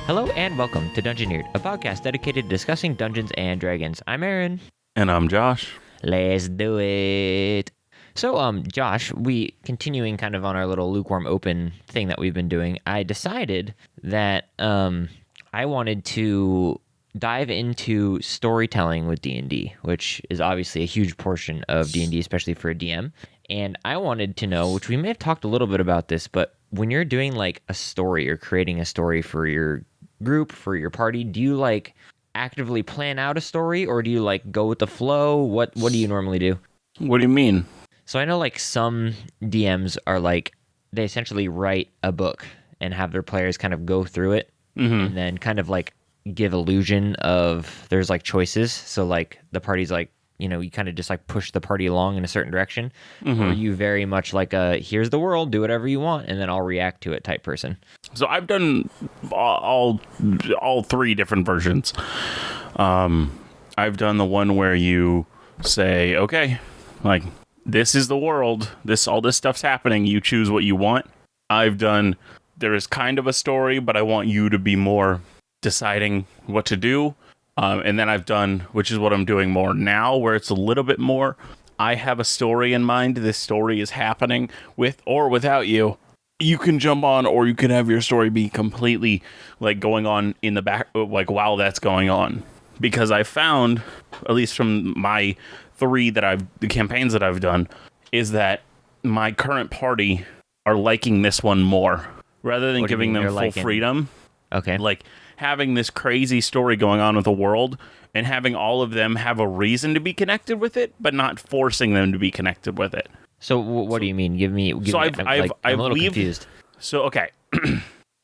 Hello and welcome to Dungeoneered, a podcast dedicated to discussing Dungeons and Dragons. I'm Aaron. And I'm Josh. Let's do it. So, Josh, we continuing kind of on our little lukewarm open thing that we've been doing. I decided that I wanted to dive into storytelling with D&D, which is obviously a huge portion of D&D, especially for a DM. And I wanted to know, which we may have talked a little bit about this, but when you're doing like a story or creating a story for your group, for your party, do you like actively plan out a story or do you like go with the flow? What do you normally do? What do you mean? So I know like some DMs are like, they essentially write a book and have their players kind of go through it and then kind of like give illusion of there's like choices. So like the party's like, you know, you kind of just like push the party along in a certain direction. Or you very much like a, here's the world, do whatever you want, and then I'll react to it type person. So I've done all three different versions. I've done the one where you say, okay, like this is the world, all this stuff's happening, you choose what you want. I've done, there is kind of a story, but I want you to be more deciding what to do. And then I've done, which is what I'm doing more now, where it's a little bit more, I have a story in mind. This story is happening with or without you. You can jump on, or you can have your story be completely like going on in the back, like while that's going on. Because I found, at least from my the campaigns that I've done, is that my current party are liking this one more. Rather than giving them full freedom. Okay. Like having this crazy story going on with the world and having all of them have a reason to be connected with it, but not forcing them to be connected with it. So what do you mean? Give me. I'm a little confused. So, okay.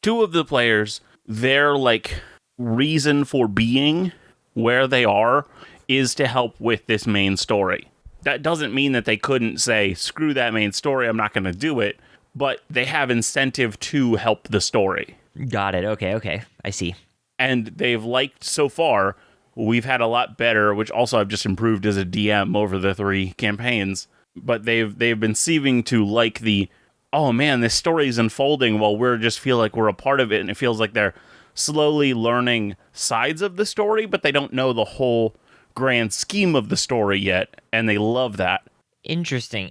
Two of the players, their like reason for being where they are is to help with this main story. That doesn't mean that they couldn't say, screw that main story, I'm not going to do it. But they have incentive to help the story. Got it. Okay. I see. And they've liked so far. We've had a lot better, which also I've just improved as a DM over the three campaigns. But they've been seeming to like the, oh man, this story is unfolding while we're just feel like we're a part of it. And it feels like they're slowly learning sides of the story, but they don't know the whole grand scheme of the story yet. And they love that. Interesting.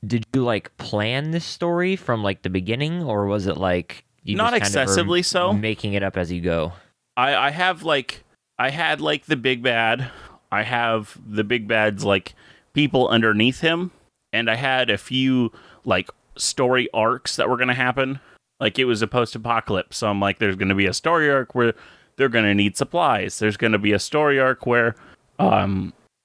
Did you like plan this story from like the beginning, or was it like you not just kind excessively of so making it up as you go? I had like the big bad. I have the big bad's like people underneath him, and I had a few like story arcs that were going to happen. Like it was a post-apocalypse, so I'm like, there's going to be a story arc where they're going to need supplies. There's going to be a story arc where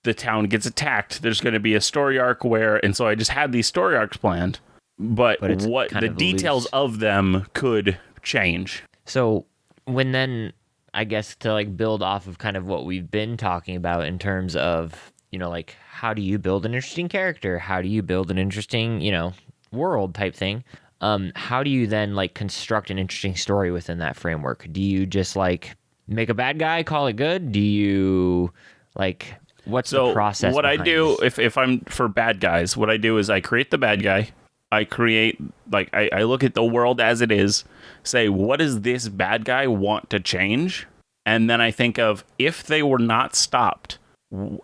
the town gets attacked. There's going to be a story arc where, and so I just had these story arcs planned, but what the details of them could change. So when then, I guess to like build off of kind of what we've been talking about in terms of, you know, like how do you build an interesting character? How do you build an interesting, you know, world type thing? How do you then like construct an interesting story within that framework? Do you just like make a bad guy, call it good? Do you like... What's the process? What I do, if I'm for bad guys, what I do is I create the bad guy. I create, like, I look at the world as it is, say, what does this bad guy want to change? And then I think of, if they were not stopped,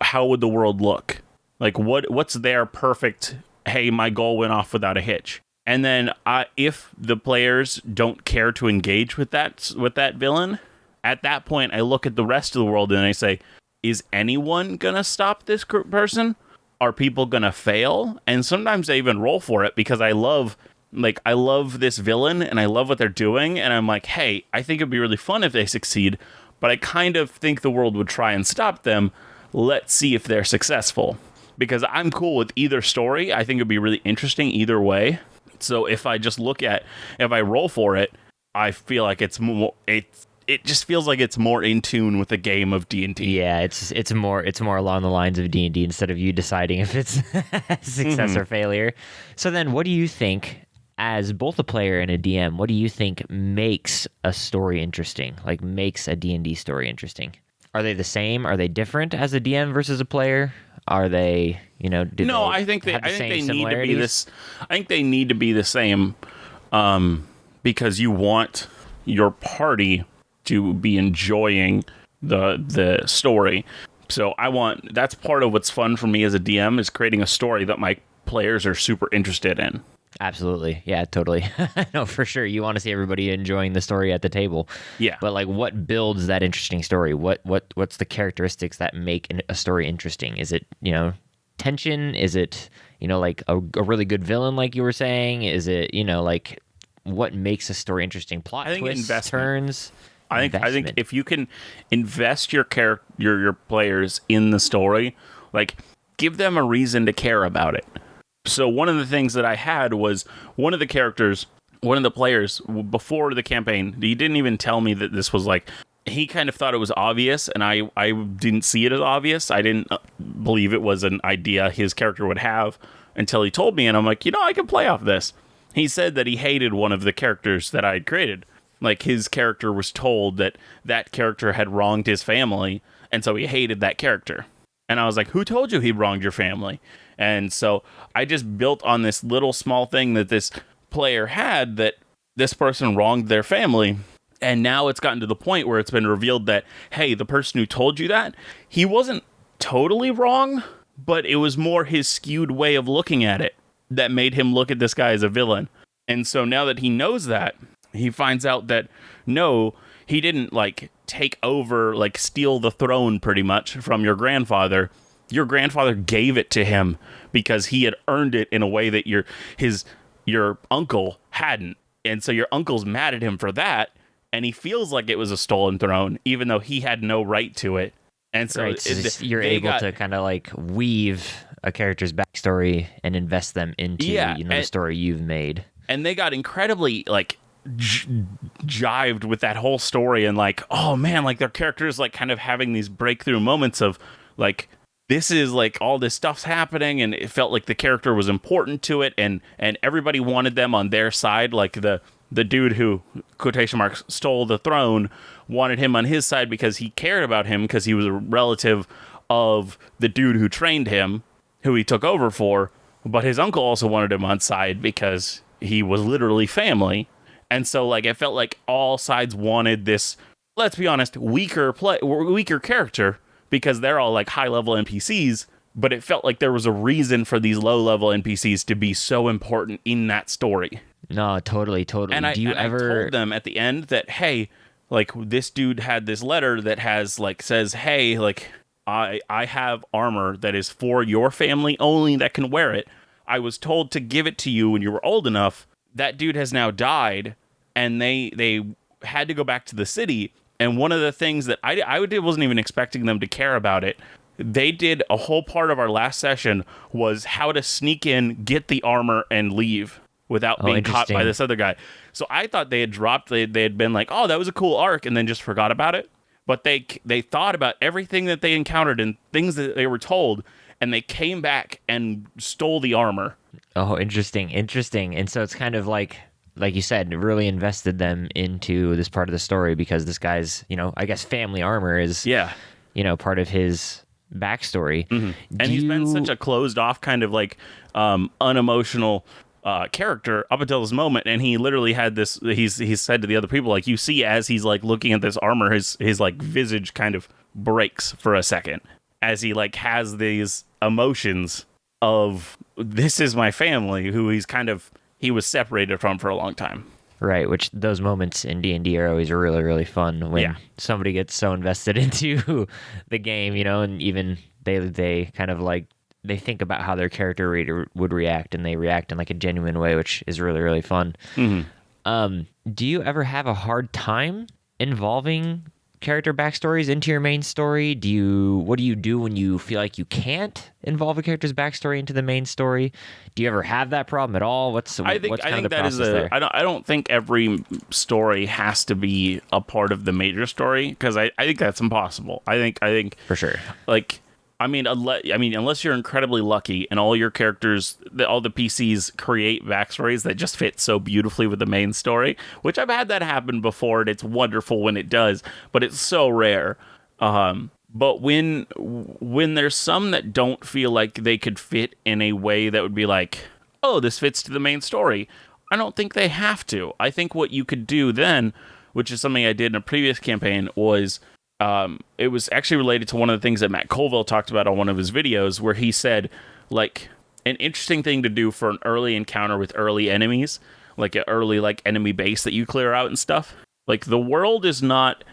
how would the world look? Like, what's their perfect, hey, my goal went off without a hitch. And then if the players don't care to engage with that villain, at that point, I look at the rest of the world and I say, is anyone gonna stop this person? Are people gonna fail? And sometimes I even roll for it because I love this villain and I love what they're doing. And I'm like, hey, I think it'd be really fun if they succeed, but I kind of think the world would try and stop them. Let's see if they're successful. Because I'm cool with either story. I think it'd be really interesting either way. So if I roll for it, I feel like it just feels like it's more in tune with the game of D&D. Yeah, it's more along the lines of D&D instead of you deciding if it's success or failure. So then what do you think, as both a player and a DM, what do you think makes a story interesting? Like makes a D&D story interesting? Are they the same? Are they different as a DM versus a player? Are they, you know, I think they need to be this. I think they need to be the same because you want your party to be enjoying the story. So that's part of what's fun for me as a DM, is creating a story that my players are super interested in. Absolutely. Yeah, totally. No, for sure. You want to see everybody enjoying the story at the table. Yeah. But like, what builds that interesting story? What's the characteristics that make a story interesting? Is it, tension? Is it, like a really good villain, like you were saying? Is it, like, what makes a story interesting? Plot twists, turns. I think if you can invest your players in the story, like, give them a reason to care about it. So one of the things that I had was one of the players before the campaign, he didn't even tell me that this was like, he kind of thought it was obvious, and I didn't see it as obvious. I didn't believe it was an idea his character would have until he told me, and I'm like, I can play off this. He said that he hated one of the characters that I had created. Like, his character was told that character had wronged his family, and so he hated that character. And I was like, who told you he wronged your family? And so I just built on this little small thing that this player had, that this person wronged their family. And now it's gotten to the point where it's been revealed that, hey, the person who told you that, he wasn't totally wrong, but it was more his skewed way of looking at it that made him look at this guy as a villain. And so now that he knows that, he finds out that, no, he didn't, like, take over, like, steal the throne pretty much from your grandfather. Your grandfather gave it to him because he had earned it in a way that your uncle hadn't. And so your uncle's mad at him for that, and he feels like it was a stolen throne, even though he had no right to it. And so, you're able to kind of like weave a character's backstory and invest them into the story you've made. And they got incredibly like jived with that whole story, and like, oh man, like their characters like kind of having these breakthrough moments of like, this is like all this stuff's happening, and it felt like the character was important to it, and everybody wanted them on their side. Like the dude who, quotation marks, stole the throne wanted him on his side because he cared about him, because he was a relative of the dude who trained him, who he took over for. But his uncle also wanted him on side because he was literally family. And so like it felt like all sides wanted this, let's be honest, weaker character, because they're all like high-level NPCs, but it felt like there was a reason for these low-level NPCs to be so important in that story. No, totally. And I told them at the end that, hey, like, this dude had this letter that has, like, says, hey, like, I have armor that is for your family only that can wear it. I was told to give it to you when you were old enough. That dude has now died, and they had to go back to the city. And one of the things that I wasn't even expecting them to care about it, they did a whole part of our last session was how to sneak in, get the armor, and leave without being caught by this other guy. So I thought they had been like, oh, that was a cool arc, and then just forgot about it. But they thought about everything that they encountered and things that they were told, and they came back and stole the armor. Oh, interesting. And so it's kind of like you said, really invested them into this part of the story, because this guy's, I guess family armor is, part of his backstory. Mm-hmm. And he's been such a closed off kind of like unemotional character up until this moment, and he literally had this, he's said to the other people, like, you see as he's like looking at this armor, his like visage kind of breaks for a second as he like has these emotions of, this is my family, who he was separated from for a long time. Right, which those moments in D&D are always really, really fun when somebody gets so invested into the game, and even they kind of like, they think about how their character would react, and they react in like a genuine way, which is really, really fun. Mm-hmm. Do you ever have a hard time involving character backstories into your main story? What do you do when you feel like you can't involve a character's backstory into the main story? Do you ever have that problem at all? I think I don't think every story has to be a part of the major story, because I think that's impossible. I think for sure. Like, unless you're incredibly lucky and all your characters, all the PCs create backstories that just fit so beautifully with the main story, which I've had that happen before, and it's wonderful when it does, but it's so rare. But when there's some that don't feel like they could fit in a way that would be like, oh, this fits to the main story, I don't think they have to. I think what you could do then which is something I did in a previous campaign, was it was actually related to one of the things that Matt Colville talked about on one of his videos, where he said, like, an interesting thing to do for an early encounter with early enemies, like an early like enemy base that you clear out and stuff. Like, the world is not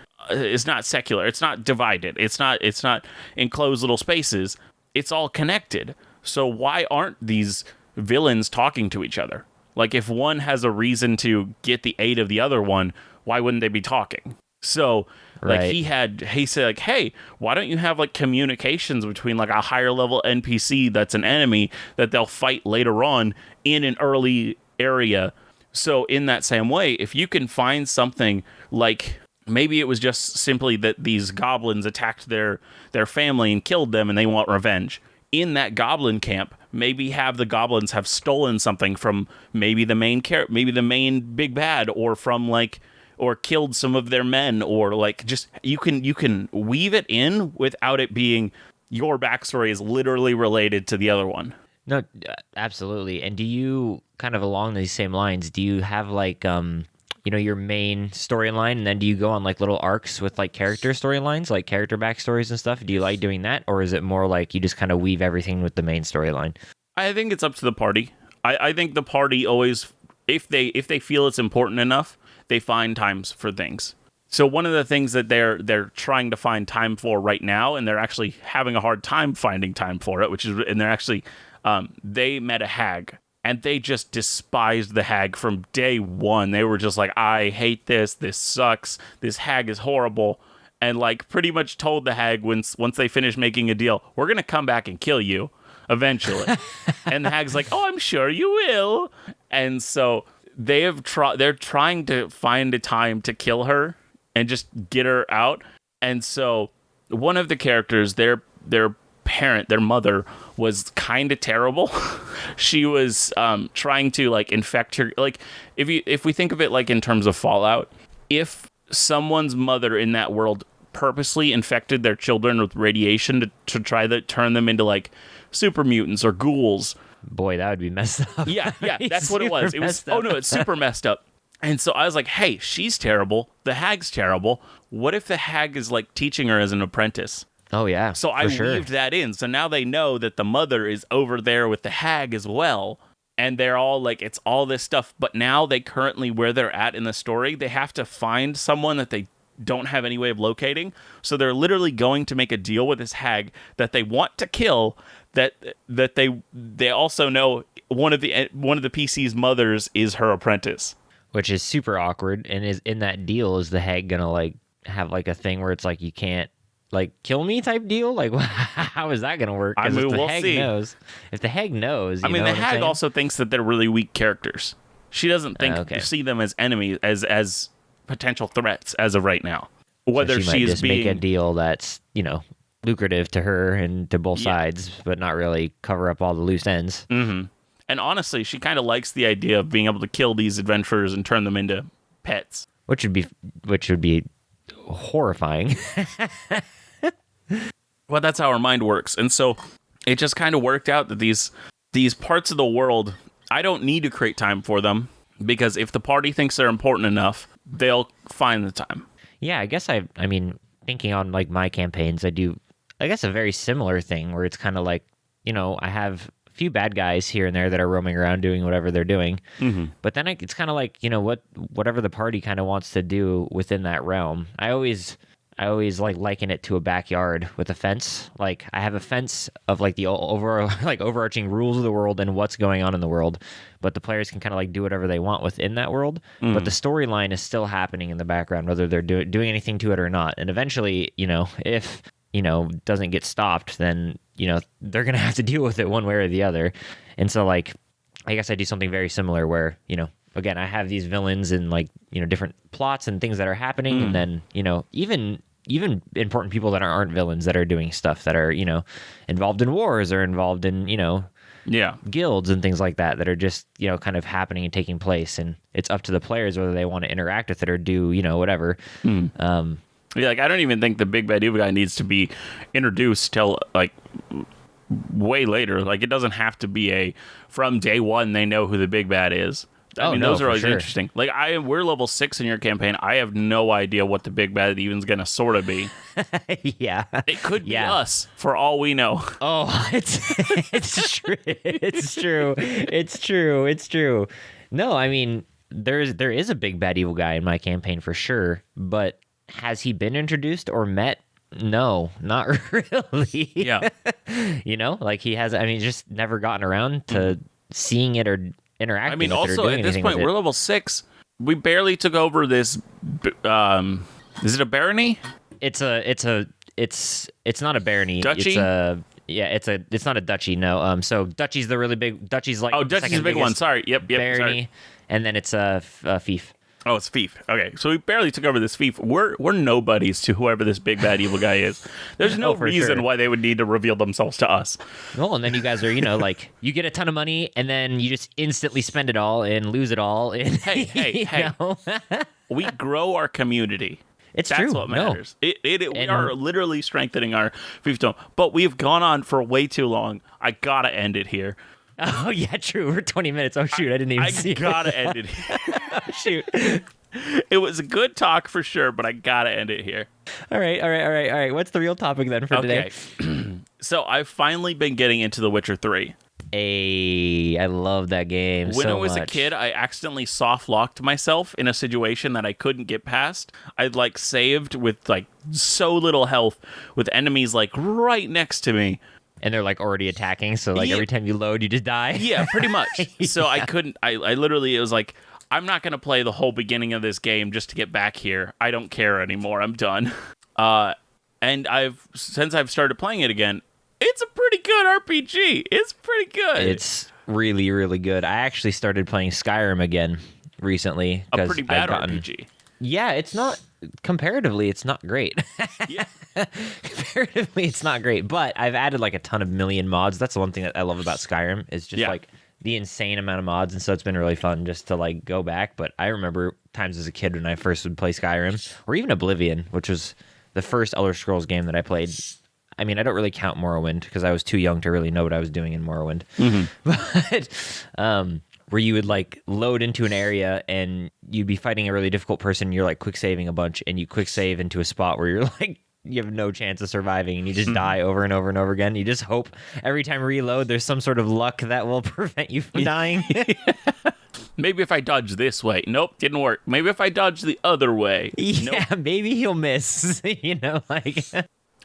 secular. It's not divided. It's not enclosed little spaces. It's all connected. So why aren't these villains talking to each other? Like, if one has a reason to get the aid of the other one, why wouldn't they be talking? So, like, Right. he said, like, hey, why don't you have, like, communications between, like, a higher level NPC that's an enemy that they'll fight later on in an early area? So, in that same way, if you can find something like, maybe it was just simply that these goblins attacked their family and killed them and they want revenge. In that goblin camp, maybe have the goblins have stolen something from maybe the main big bad, or from like, or killed some of their men, or like, just you can weave it in without it being your backstory is literally related to the other one. No, absolutely. And do you, kind of along these same lines, do you have like your main storyline, and then do you go on like little arcs with like character storylines, like character backstories and stuff? Do you like doing that, or is it more like you just kind of weave everything with the main storyline? I think it's up to the party. I think the party always, if they feel it's important enough, they find times for things. So one of the things that they're trying to find time for right now, and they're actually having a hard time finding time for it, and they're actually they met a hag. And they just despised the hag from day one. They were just like, I hate this. This sucks. This hag is horrible. And like pretty much told the hag once they finished making a deal, we're going to come back and kill you eventually. And the hag's like, oh, I'm sure you will. And so they're trying to find a time to kill her and just get her out. And so one of the characters, their mother, was kind of terrible. She was trying to like infect her. Like, if we think of it like in terms of Fallout, if someone's mother in that world purposely infected their children with radiation to try to turn them into like super mutants or ghouls, Boy, that would be messed up. yeah, that's what it was. It was it's super messed up. And so I was like, hey, she's terrible. The hag's terrible. What if the hag is like teaching her as an apprentice? Oh yeah. So I weaved that in. So now they know that the mother is over there with the hag as well. And they're all like, it's all this stuff. But now they currently, where they're at in the story, they have to find someone that they don't have any way of locating. So they're literally going to make a deal with this hag that they want to kill. That they also know one of the PC's mothers is her apprentice. Which is super awkward. And is in that deal, is the hag gonna like have like a thing where it's like you can't like kill me type deal? Like, how is that gonna work? I mean, we'll see. If the hag knows, I mean, the hag also thinks that they're really weak characters. She doesn't see them as enemies, as potential threats as of right now. Whether so she might just being make a deal that's lucrative to her and to both sides, but not really cover up all the loose ends. Mm-hmm. And honestly, she kind of likes the idea of being able to kill these adventurers and turn them into pets, which would be horrifying. Well, that's how our mind works. And so it just kind of worked out that these parts of the world, I don't need to create time for them, because if the party thinks they're important enough, they'll find the time. Yeah, I guess I mean, thinking on like my campaigns, I do, I guess, a very similar thing where it's kind of like, I have a few bad guys here and there that are roaming around doing whatever they're doing. Mm-hmm. But then it's kind of like, whatever the party kind of wants to do within that realm. I always like liken it to a backyard with a fence. Like, I have a fence of like the overarching rules of the world and what's going on in the world, but the players can kind of like do whatever they want within that world. But the storyline is still happening in the background, whether they're doing anything to it or not. And eventually, if doesn't get stopped, then they're gonna have to deal with it one way or the other. And so, like, I guess I do something very similar where again, I have these villains and like different plots and things that are happening, and then even important people that aren't villains that are doing stuff that are involved in wars or involved in guilds and things like that are just kind of happening and taking place, and it's up to the players whether they want to interact with it or do whatever. Yeah, like, I don't even think the big bad evil guy needs to be introduced till like way later. Like, it doesn't have to be from day one they know who the big bad is. I mean, those are for always sure. interesting. Like we're level 6 in your campaign. I have no idea what the big bad even's gonna sort of be. Yeah. It could be us for all we know. Oh, it's true. It's true. It's true. It's true. No, I mean, there is a big bad evil guy in my campaign for sure, but has he been introduced or met? No, not really. Yeah. Like he has. I mean, just never gotten around to seeing it or interacting. I mean, with it or also doing at this anything point, with we're it. level 6. We barely took over this. Is it a barony? It's not a barony. Duchy? It's not a duchy. No. So duchy's the really big. Duchy's like Duchy's second the big one. biggest Sorry. Yep. barony, Sorry. and then it's a fief. Oh, it's fief. Okay, so we barely took over this fief. We're nobodies to whoever this big bad evil guy is. There's no for reason sure. why they would need to reveal themselves to us. Well, and then you guys are, like you get a ton of money, and then you just instantly spend it all and lose it all. And, Hey. We grow our community. It's That's true. what matters. We And- are literally strengthening our fiefdom. But we've gone on for way too long. I gotta end it here. Oh yeah, true. We're 20 minutes. Oh shoot, I didn't even see I it. gotta end it here. Oh, shoot. It was a good talk for sure, but I gotta end it here. All right. What's the real topic then for today? So I've finally been getting into The Witcher 3. I love that game When so I was much. a kid, I accidentally soft locked myself in a situation that I couldn't get past. I'd like saved with like so little health with enemies like right next to me. And they're like already attacking, so like Yeah. every time you load, you just die. Yeah, pretty much. So I couldn't, I literally, it was like, I'm not going to play the whole beginning of this game just to get back here. I don't care anymore. I'm done. And since I've started playing it again, it's a pretty good RPG. It's pretty good. It's really, really good. I actually started playing Skyrim again recently. a 'cause pretty bad I've gotten- RPG. Yeah, it's not, comparatively, it's not great. Yeah. Comparatively, it's not great, but I've added like a ton of million mods. That's the one thing that I love about Skyrim is just Yeah. like the insane amount of mods, and so it's been really fun just to like go back. But I remember times as a kid when I first would play Skyrim, or even Oblivion, which was the first Elder Scrolls game that I played. I mean, I don't really count Morrowind because I was too young to really know what I was doing in Morrowind. But where you would like load into an area and you'd be fighting a really difficult person, you're like quick saving a bunch, and you quick save into a spot where you're like you have no chance of surviving, and you just die over and over and over again. You just hope every time you reload there's some sort of luck that will prevent you from dying. Maybe if I dodge this way. Nope, didn't work. Maybe if I dodge the other way. Yeah, Nope. maybe he'll miss. Like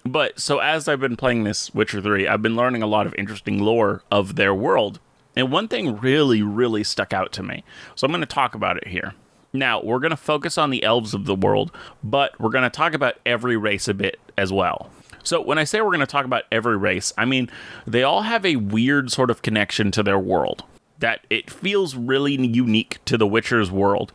But so as I've been playing this Witcher 3, I've been learning a lot of interesting lore of their world. And one thing really, really stuck out to me. So I'm going to talk about it here. Now, we're going to focus on the elves of the world, but we're going to talk about every race a bit as well. So when I say we're going to talk about every race, I mean they all have a weird sort of connection to their world that it feels really unique to the Witcher's world.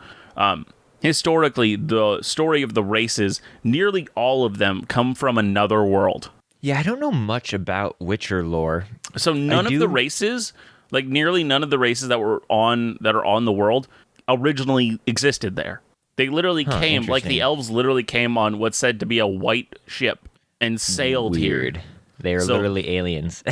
Historically, the story of the races, nearly all of them come from another world. yeah, I don't know much about Witcher lore. So none of do- the races, like nearly none of the races that are on the world, originally existed there. They literally came, like the interesting. elves literally came on what's said to be a white ship and sailed Weird. here. They are So- literally aliens.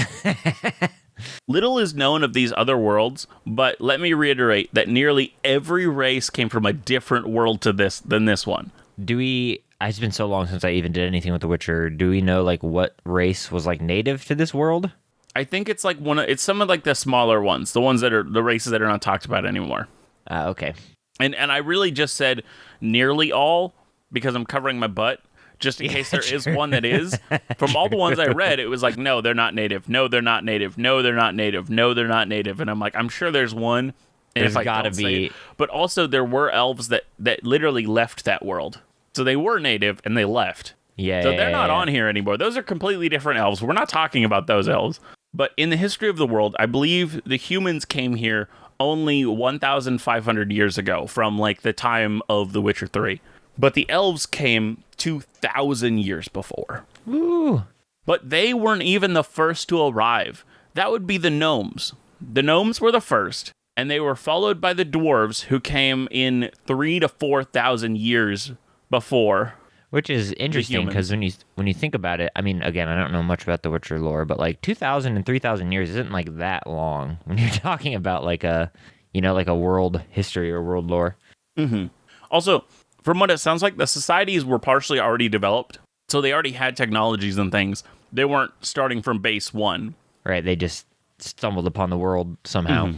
Little is known of these other worlds, but let me reiterate that nearly every race came from a different world than this one. Do we? It's been so long since I even did anything with The Witcher. Do we know like what race was like native to this world? I think it's like it's some of like the smaller ones, the ones that are the races that are not talked about anymore. Okay. And I really just said nearly all because I'm covering my butt, just in case there is one that is. From all the ones I read, it was like, no, they're not native. No, they're not native. No, they're not native. No, they're not native. And I'm like, I'm sure there's one. And There's if I gotta don't say be. it- But also there were elves that literally left that world. So they were native and they left. Yeah. So yeah, they're not yeah. on here anymore. Those are completely different elves. We're not talking about those elves. But in the history of the world, I believe the humans came here only 1,500 years ago from like the time of The Witcher 3. But the elves came 2,000 years before. Ooh. But they weren't even the first to arrive. That would be the gnomes. The gnomes were the first, and they were followed by the dwarves who came in 3,000 to 4,000 years before. Which is interesting humans. because when you think about it, I mean, again, I don't know much about the Witcher lore, but like 2,000 and 3,000 years isn't like that long when you're talking about like a like a world history or world lore. Also, from what it sounds like, the societies were partially already developed, so they already had technologies and things. They weren't starting from base one. Right? They just stumbled upon the world somehow.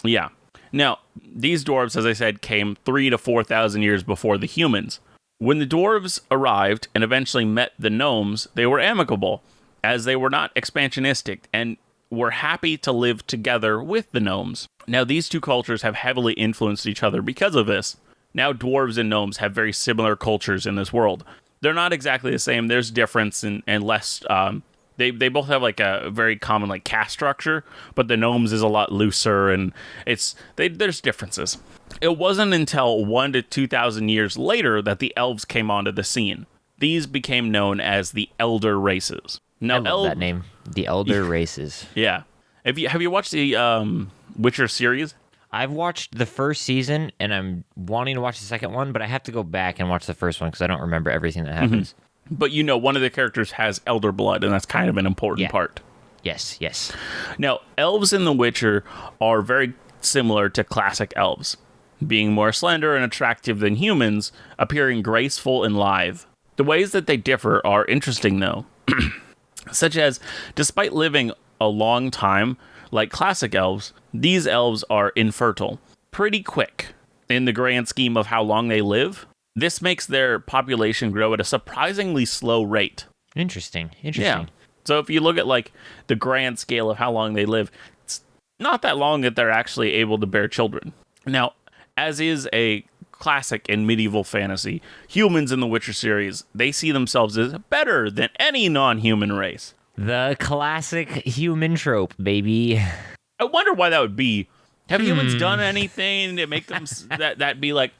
Yeah. Now, these dwarves, as I said, came 3,000 to 4,000 years before the humans. When the dwarves arrived and eventually met the gnomes, they were amicable, as they were not expansionistic and were happy to live together with the gnomes. Now, these two cultures have heavily influenced each other because of this. Now, dwarves and gnomes have very similar cultures in this world. They're not exactly the same. There's difference and less. They both have like a very common like caste structure, but the gnomes is a lot looser, and there's differences. It wasn't until 1,000 to 2,000 years later that the elves came onto the scene. These became known as the Elder Races. Now, I love that name, the Elder Races. Yeah. Have you watched the Witcher series? I've watched the first season, and I'm wanting to watch the second one, but I have to go back and watch the first one because I don't remember everything that happens. But one of the characters has elder blood, and that's kind of an important part. Yes. Now, elves in The Witcher are very similar to classic elves, being more slender and attractive than humans, appearing graceful and lithe. The ways that they differ are interesting, though, such as, despite living a long time, like classic elves, these elves are infertile pretty quick in the grand scheme of how long they live. This makes their population grow at a surprisingly slow rate. Interesting. Yeah. So if you look at like the grand scale of how long they live, it's not that long that they're actually able to bear children. Now, as is a classic in medieval fantasy, humans in the Witcher series, they see themselves as better than any non-human race. The classic human trope, baby. I wonder why that would be. Have humans done anything to make them that be like,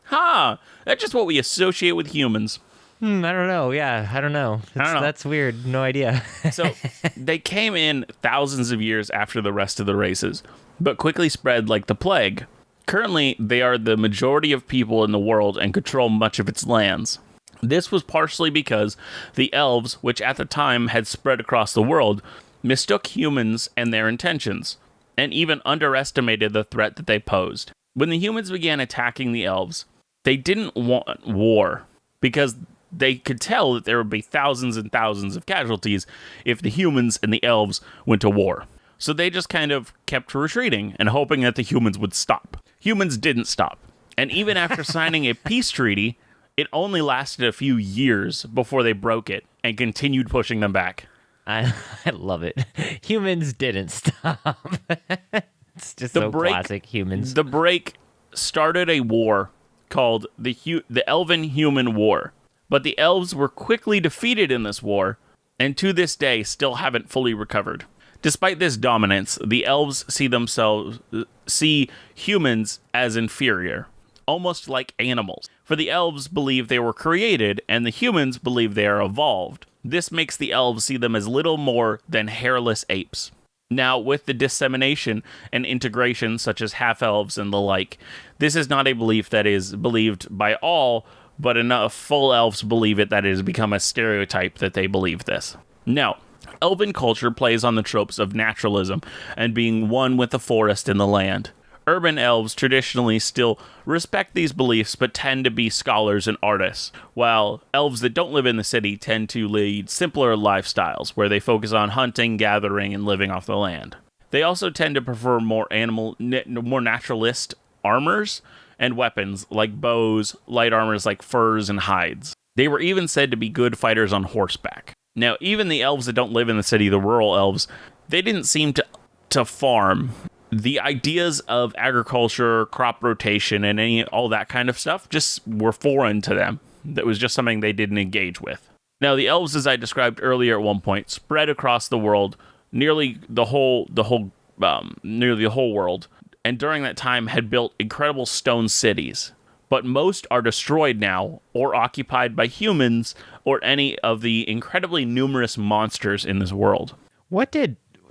that's just what we associate with humans? I don't know. Yeah, I don't know. That's weird. No idea. So they came in thousands of years after the rest of the races, but quickly spread like the plague. Currently, they are the majority of people in the world and control much of its lands. This was partially because the elves, which at the time had spread across the world, mistook humans and their intentions, and even underestimated the threat that they posed. When the humans began attacking the elves, they didn't want war, because they could tell that there would be thousands and thousands of casualties if the humans and the elves went to war. So they just kind of kept retreating and hoping that the humans would stop. Humans didn't stop. And even after signing a peace treaty, it only lasted a few years before they broke it and continued pushing them back. I love it. Humans didn't stop. It's just classic humans. The break started a war called the Elven-Human War. But the elves were quickly defeated in this war, and to this day still haven't fully recovered. Despite this dominance, the elves see humans as inferior, almost like animals. For the elves believe they were created, and the humans believe they are evolved. This makes the elves see them as little more than hairless apes. Now, with the dissemination and integration, such as half-elves and the like, this is not a belief that is believed by all, but enough full elves believe it that it has become a stereotype that they believe this. Now, elven culture plays on the tropes of naturalism and being one with the forest and the land. Urban elves traditionally still respect these beliefs but tend to be scholars and artists, while elves that don't live in the city tend to lead simpler lifestyles where they focus on hunting, gathering, and living off the land. They also tend to prefer more naturalist armors and weapons like bows, light armors like furs and hides. They were even said to be good fighters on horseback. Now, even the elves that don't live in the city, the rural elves, they didn't seem to farm. The ideas of agriculture, crop rotation, and all that kind of stuff just were foreign to them. That was just something they didn't engage with. Now, the elves, as I described earlier at one point, spread across the world, nearly the whole world, and during that time had built incredible stone cities. But most are destroyed now, or occupied by humans, or any of the incredibly numerous monsters in this world.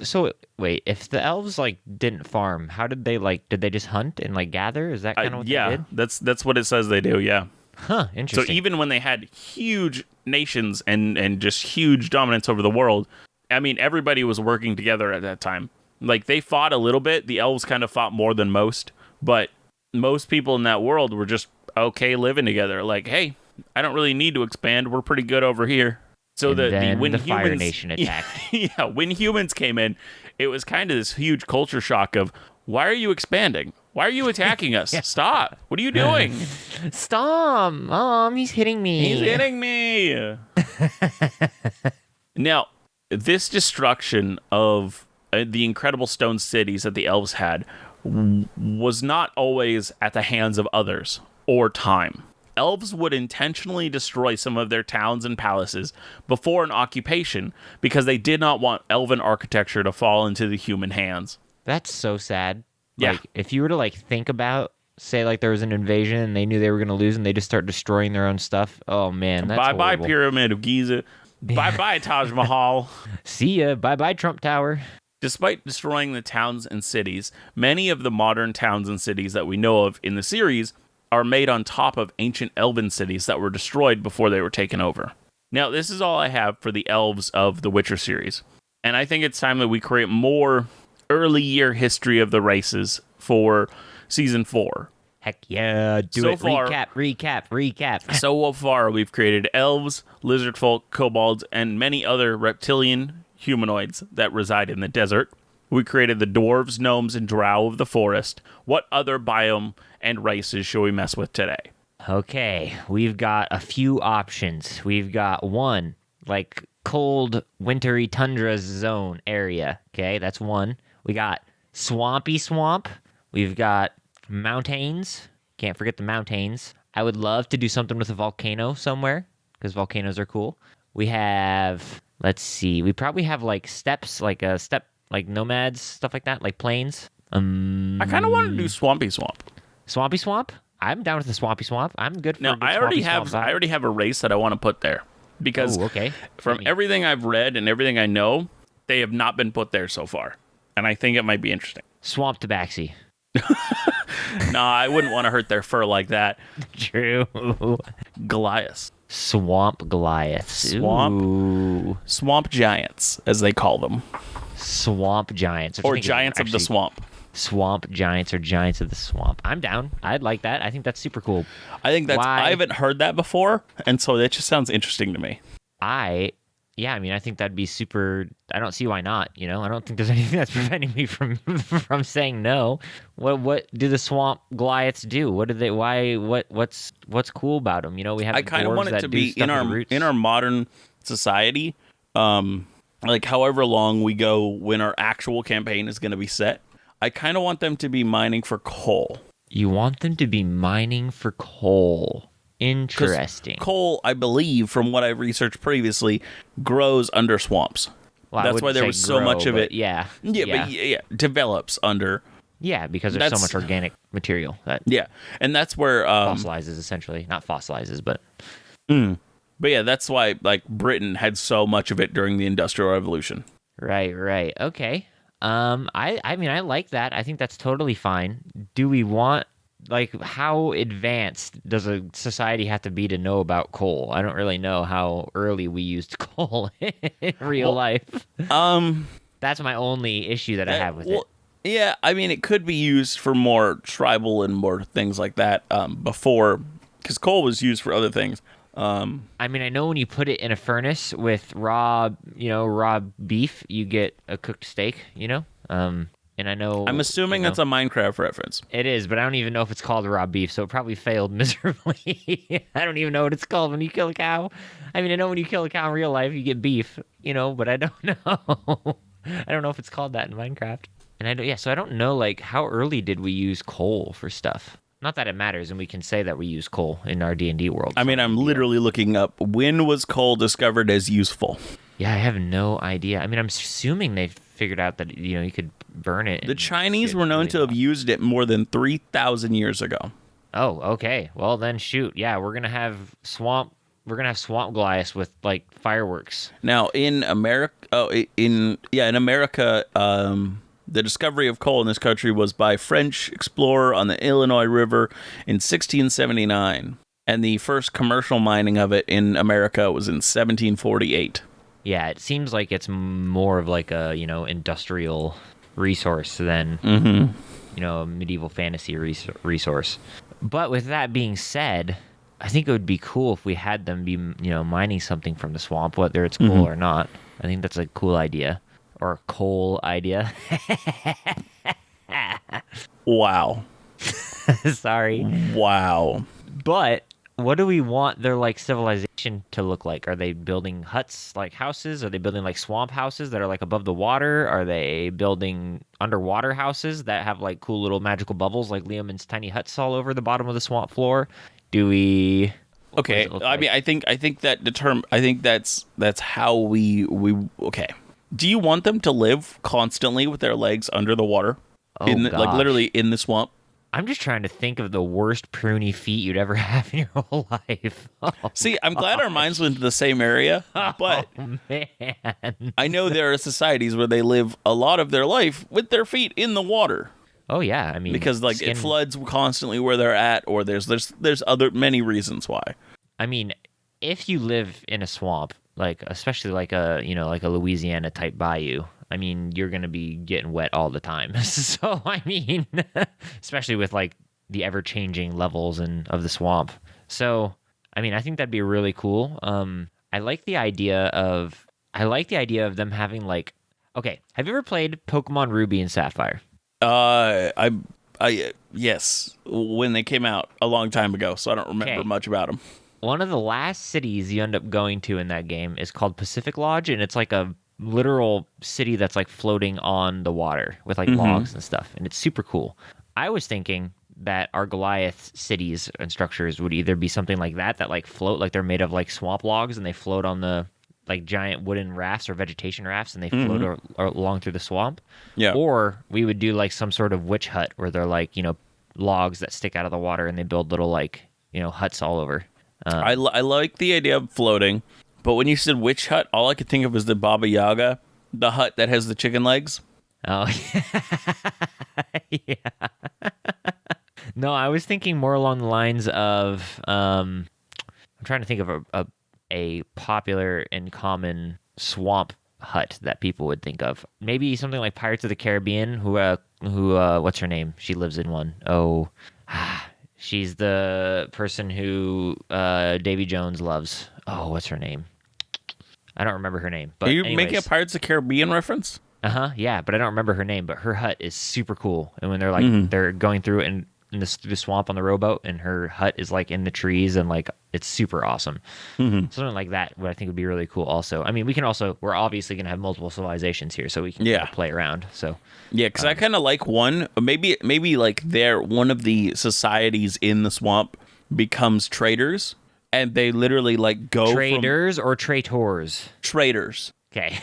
So wait, if the elves didn't farm, how did they did they just hunt and gather? Is that kind of what they did? Yeah, that's what it says they do, yeah. Huh, interesting. So even when they had huge nations and just huge dominance over the world, I mean, everybody was working together at that time. They fought a little bit. The elves kind of fought more than most, But most people in that world were just okay living together. Like, hey, I don't really need to expand. We're pretty good over here. So And then when the humans, Fire Nation attacked. yeah, when humans came in, it was kind of this huge culture shock of, why are you expanding? Why are you attacking us? Stop. What are you doing? Stop! Mom, he's hitting me. He's hitting me. Now, this destruction of the incredible stone cities that the elves had was not always at the hands of others or time. Elves would intentionally destroy some of their towns and palaces before an occupation because they did not want elven architecture to fall into the human hands. That's so sad. Yeah. Like, if you were to like think about, say, like there was an invasion and they knew they were going to lose and they just start destroying their own stuff. Oh man, that's Bye-bye horrible. Pyramid of Giza. Bye-bye Taj Mahal. See ya. Bye bye Trump Tower. Despite destroying the towns and cities, many of the modern towns and cities that we know of in the series are made on top of ancient elven cities that were destroyed before they were taken over. Now, this is all I have for the elves of the Witcher series. And I think it's time that we create more early year history of the races for season 4. Heck yeah. Do So it. far- Recap. So far, we've created elves, lizard folk, kobolds, and many other reptilian humanoids that reside in the desert. We created the dwarves, gnomes, and drow of the forest. What other biome and races should we mess with today? Okay, we've got a few options. We've got one, like cold, wintry tundra zone area. Okay, that's one. We got swampy swamp. We've got mountains. Can't forget the mountains. I would love to do something with a volcano somewhere because volcanoes are cool. We have, let's see, we probably have like steppes, like a steppe, like nomads, stuff like that, like plains. I kind of want to do swampy swamp. Swampy swamp? I'm down with the swampy swamp. I'm good for Now, a good I already swampy have swamp. I already have a race that I want to put there because Ooh, okay. from everything I've read and everything I know, they have not been put there so far, and I think it might be interesting. Swamp tabaxi. No, I wouldn't want to hurt their fur like that. True. Goliaths, Swamp Goliaths. Swamp? Ooh. swamp giants, as they call them, Swamp giants. which I or think is giants of the actually swamp. Swamp giants or giants of the swamp. I'm down. I'd like that. I think that's super cool. I think that's Why? I haven't heard that before, and so that just sounds interesting to me. Yeah, I mean, I think that'd be super. I don't see why not. You know, I don't think there's anything that's preventing me from saying no. What do the swamp Goliaths do? What do they? Why? What's cool about them? You know, we have. I kind of dwarves want it that to do be stuff with the roots. in our modern society, like however long we go when our actual campaign is going to be set. I kind of want them to be mining for coal. You want them to be mining for coal. 'Cause Interesting. Coal, I believe, from what I've researched previously, grows under swamps. Well, I That's wouldn't why there say was so grow, much of but it. Yeah. Yeah, develops under. Yeah, because there's so That's- much organic material that Yeah, and that's where. fossilizes essentially. Not fossilizes, but But yeah, that's why like Britain had so much of it during the Industrial Revolution. right. Okay. I mean, I like that. I think that's totally fine. Do we want, like, how advanced does a society have to be to know about coal? I don't really know how early we used coal in real life. That's my only issue that I have with it. Yeah, I mean, it could be used for more tribal and more things like that before, because coal was used for other things. I mean, I know when you put it in a furnace with raw beef, you get a cooked steak, you know? And I know... I'm assuming that's a Minecraft reference. It is, but I don't even know if it's called raw beef, so it probably failed miserably. I don't even know what it's called when you kill a cow. I mean, I know when you kill a cow in real life, you get beef, you know, but I don't know. I don't know if it's called that in Minecraft. And so I don't know, like, how early did we use coal for stuff? Not that it matters, and we can say that we use coal in our D&D world. I mean, I'm literally looking up when was coal discovered as useful. Yeah, I have no idea. I mean, I'm assuming they've figured out that, you know, you could burn it. The Chinese were known to have used it more than 3,000 years ago. Oh, okay. Well, then shoot. Yeah, we're going to have swamp Goliaths with, like, fireworks. Now, in America, in America, the discovery of coal in this country was by French explorer on the Illinois River in 1679, and the first commercial mining of it in America was in 1748. Yeah, it seems like it's more of like a, you know, industrial resource than a medieval fantasy resource. But with that being said, I think it would be cool if we had them be, mining something from the swamp, whether it's coal or not. I think that's a cool idea. Or a coal idea. Wow. Sorry. Wow. But what do we want their like civilization to look like? Are they building huts like houses? Are they building like swamp houses that are like above the water? Are they building underwater houses that have like cool little magical bubbles like Leonin's tiny huts all over the bottom of the swamp floor? Do we Okay. I mean, I think that's how we okay. Do you want them to live constantly with their legs under the water? Like literally in the swamp? I'm just trying to think of the worst pruny feet you'd ever have in your whole life. See, I'm glad our minds went to the same area, but man. I know there are societies where they live a lot of their life with their feet in the water. Oh yeah, I mean, because like it floods constantly where they're at, or there's other many reasons why. I mean, if you live in a swamp, like especially like a Louisiana type bayou, I mean, you're going to be getting wet all the time. So, I mean, especially with like the ever-changing levels of the swamp. So, I mean, I think that'd be really cool. I like the idea of them having like, okay, have you ever played Pokemon Ruby and Sapphire? Yes, when they came out a long time ago, so I don't remember much about them. One of the last cities you end up going to in that game is called Pacific Lodge, and it's like a literal city that's like floating on the water with like logs and stuff, and it's super cool. I was thinking that our Goliath cities and structures would either be something like that like float, like they're made of like swamp logs and they float on the like giant wooden rafts or vegetation rafts and they float along through the swamp. Yeah. Or we would do like some sort of witch hut where they're like, logs that stick out of the water and they build little like, huts all over. I like the idea of floating. But when you said witch hut, all I could think of was the Baba Yaga, the hut that has the chicken legs. Oh, yeah. No, I was thinking more along the lines of, I'm trying to think of a popular and common swamp hut that people would think of. Maybe something like Pirates of the Caribbean, who what's her name? She lives in one. Oh, she's the person who Davy Jones loves. Oh, what's her name? I don't remember her name. But are you making a Pirates of the Caribbean reference? Yeah, but I don't remember her name. But her hut is super cool. And when they're like they're going through it in the swamp on the rowboat, and her hut is like in the trees, and like it's super awesome. Something like that, what I think would be really cool. Also, I mean, we're obviously gonna have multiple civilizations here, so we can kind of play around. So yeah, because I kind of like one. Maybe like one of the societies in the swamp becomes traders. And they literally like go traders or traitors? Traders. Okay.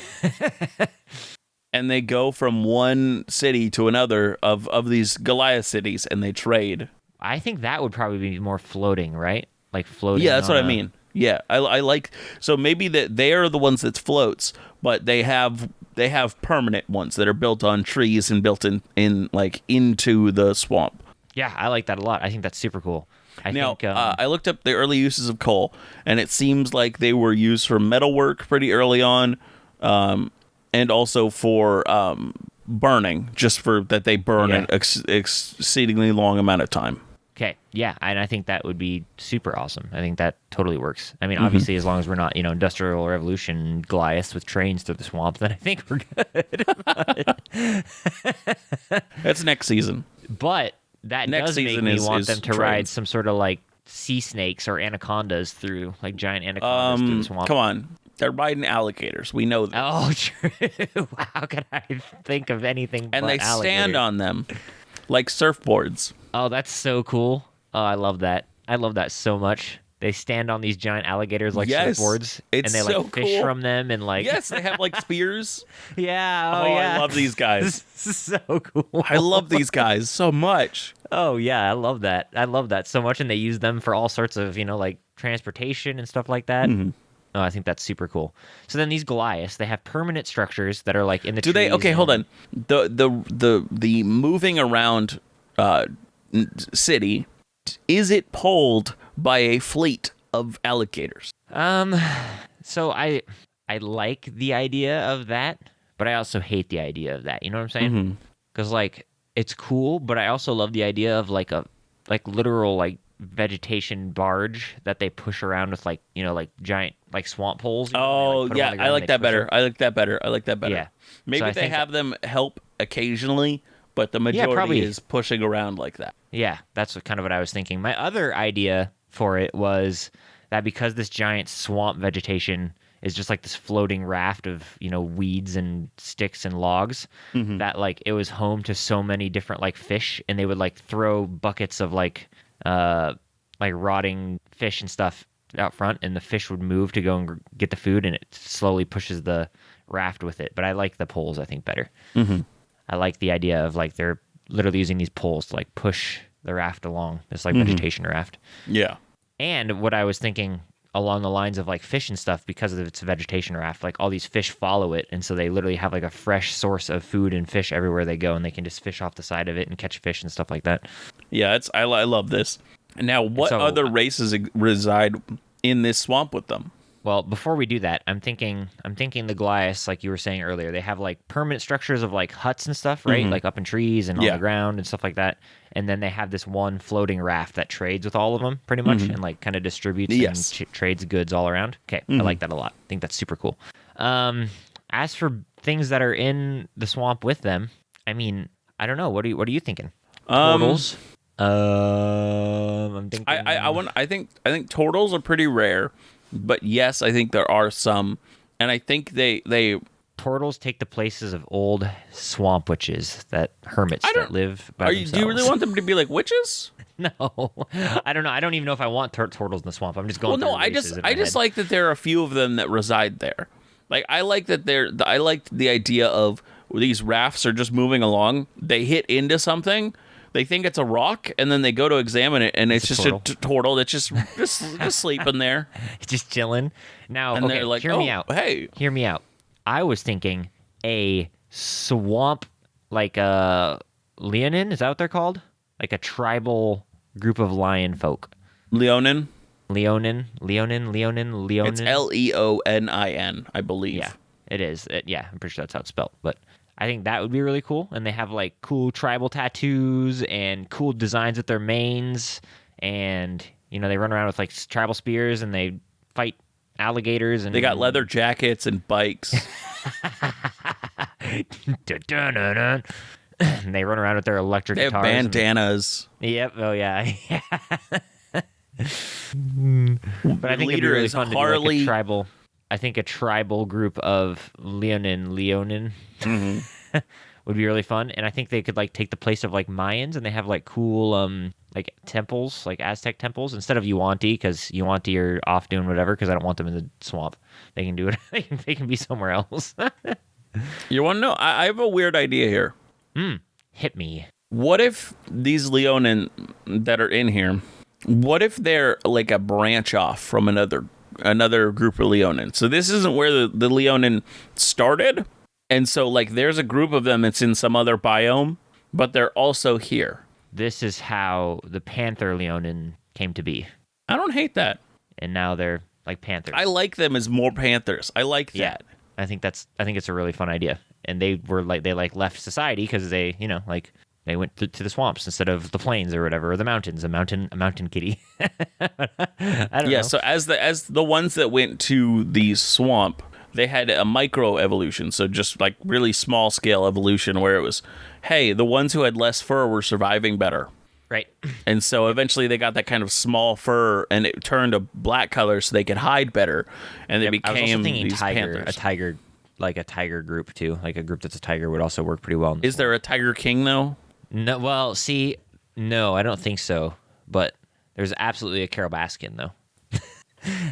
And they go from one city to another of these Goliath cities, and they trade. I think that would probably be more floating, right? Like floating. Yeah, that's what I mean. Yeah, I like. So maybe that they are the ones that floats, but they have permanent ones that are built on trees and built in like into the swamp. Yeah, I like that a lot. I think that's super cool. I looked up the early uses of coal, and it seems like they were used for metalwork pretty early on, and also for burning, just for that they burn an exceedingly long amount of time. Okay, yeah, and I think that would be super awesome. I think that totally works. I mean, obviously, as long as we're not, Industrial Revolution Goliaths with trains through the swamp, then I think we're good. That's next season. But that next does make season me want them to trains. ride some sort of like sea snakes or anacondas through, like giant anacondas through the swamp. Come on. They're riding alligators. We know that. Oh, true. How could I think of anything but and they alligators? stand on them like surfboards. Oh, that's so cool. Oh, I love that. I love that so much. They stand on these giant alligators like surfboards, and they like so fish cool. from them, and like yes, they have like spears. Yeah. Oh, yeah. I love these guys. So cool. I love these guys so much. Oh yeah, I love that. I love that so much, and they use them for all sorts of like transportation and stuff like that. Oh, I think that's super cool. So then these Goliaths, they have permanent structures that are like in the trees. Do they? Okay, hold on. The moving around city, is it pulled by a fleet of alligators? So I like the idea of that, but I also hate the idea of that. You know what I'm saying? Because like it's cool, but I also love the idea of like a literal like vegetation barge that they push around with like like giant like swamp poles. You know, and they, like, Oh put 'em on yeah, the I ground and like they that push better. 'em. I like that better. I like that better. Yeah. So Maybe I they think have them help occasionally, but the yeah, majority probably is pushing around like that. yeah, that's kind of what I was thinking. My other idea for it was that because this giant swamp vegetation is just like this floating raft of, weeds and sticks and logs, that like it was home to so many different like fish, and they would like throw buckets of like rotting fish and stuff out front, and the fish would move to go and get the food, and it slowly pushes the raft with it. But I like the poles, I think, better. I like the idea of like they're literally using these poles to like push the raft along, this like vegetation raft. Yeah. And what I was thinking along the lines of like fish and stuff, because of its vegetation raft, like all these fish follow it, and so they literally have like a fresh source of food and fish everywhere they go, and they can just fish off the side of it and catch fish and stuff like that. Yeah, I love this. Now, what So, other races reside in this swamp with them? well, before we do that, I'm thinking the Goliaths, like you were saying earlier, they have like permanent structures of like huts and stuff, right? Like up in trees and on Yeah. the ground and stuff like that. And then they have this one floating raft that trades with all of them pretty much, and like kind of distributes Yes. and trades goods all around. Okay, I like that a lot. I think that's super cool. As for things that are in the swamp with them, I mean, I don't know. What are you thinking? Turtles. I'm thinking. I think turtles are pretty rare, but yes, I think there are some, and I think they Turtles take the places of old swamp witches, that hermits that live by themselves. do you really want them to be like witches? No, I don't know. I don't even know if I want turtles in the swamp. I'm just going. Well, no, through I races just in my head. like that there are a few of them that reside there. Like I like that I like the idea of these rafts are just moving along. They hit into something. They think it's a rock, and then they go to examine it, and it's just a turtle that's just sleeping there. Just chilling. Now, And okay, they're like, hear me out. Hey. Hear me out. I was thinking a swamp, like a Leonin. Is that what they're called? Like a tribal group of lion folk. Leonin. Leonin. It's Leonin, I believe. Yeah, it is. Yeah, I'm pretty sure that's how it's spelled. But I think that would be really cool. And they have like cool tribal tattoos and cool designs with their manes. And, they run around with like tribal spears, and they fight alligators. And They got leather jackets and bikes. Dun-dun-dun-dun. And they run around with their electric They have guitars. bandanas. Yep. Oh, yeah. But I think it'd be really fun to do like a tribal. I think a tribal group of Leonin would be really fun, and I think they could like take the place of like Mayans, and they have like cool like temples, like Aztec temples, instead of Yuanti, because Yuanti are off doing whatever. Because I don't want them in the swamp. They can do it. They can be somewhere else. You want to know? I have a weird idea here. Hit me. What if these Leonin that are in here? What if they're like a branch off from another group of Leonin? So this isn't where the Leonin started, and so like there's a group of them that's in some other biome, but they're also here. This is how the Panther Leonin came to be, I don't hate that. and now they're like panthers. I like them as more panthers. I like that. I think it's a really fun idea. And they left society because they they went to the swamps instead of the plains or whatever, or the mountains. A mountain kitty. I don't know. So as the ones that went to the swamp, they had a micro evolution, so just like really small scale evolution where it was, hey, the ones who had less fur were surviving better. Right. And so eventually they got that kind of small fur, and it turned a black color so they could hide better, and they became I was also thinking these tiger, panthers. like a tiger group too. Like a group that's a tiger would also work pretty well. In the Is there a tiger king though? No, well, see, no, I don't think so. But there's absolutely a Carol Baskin though.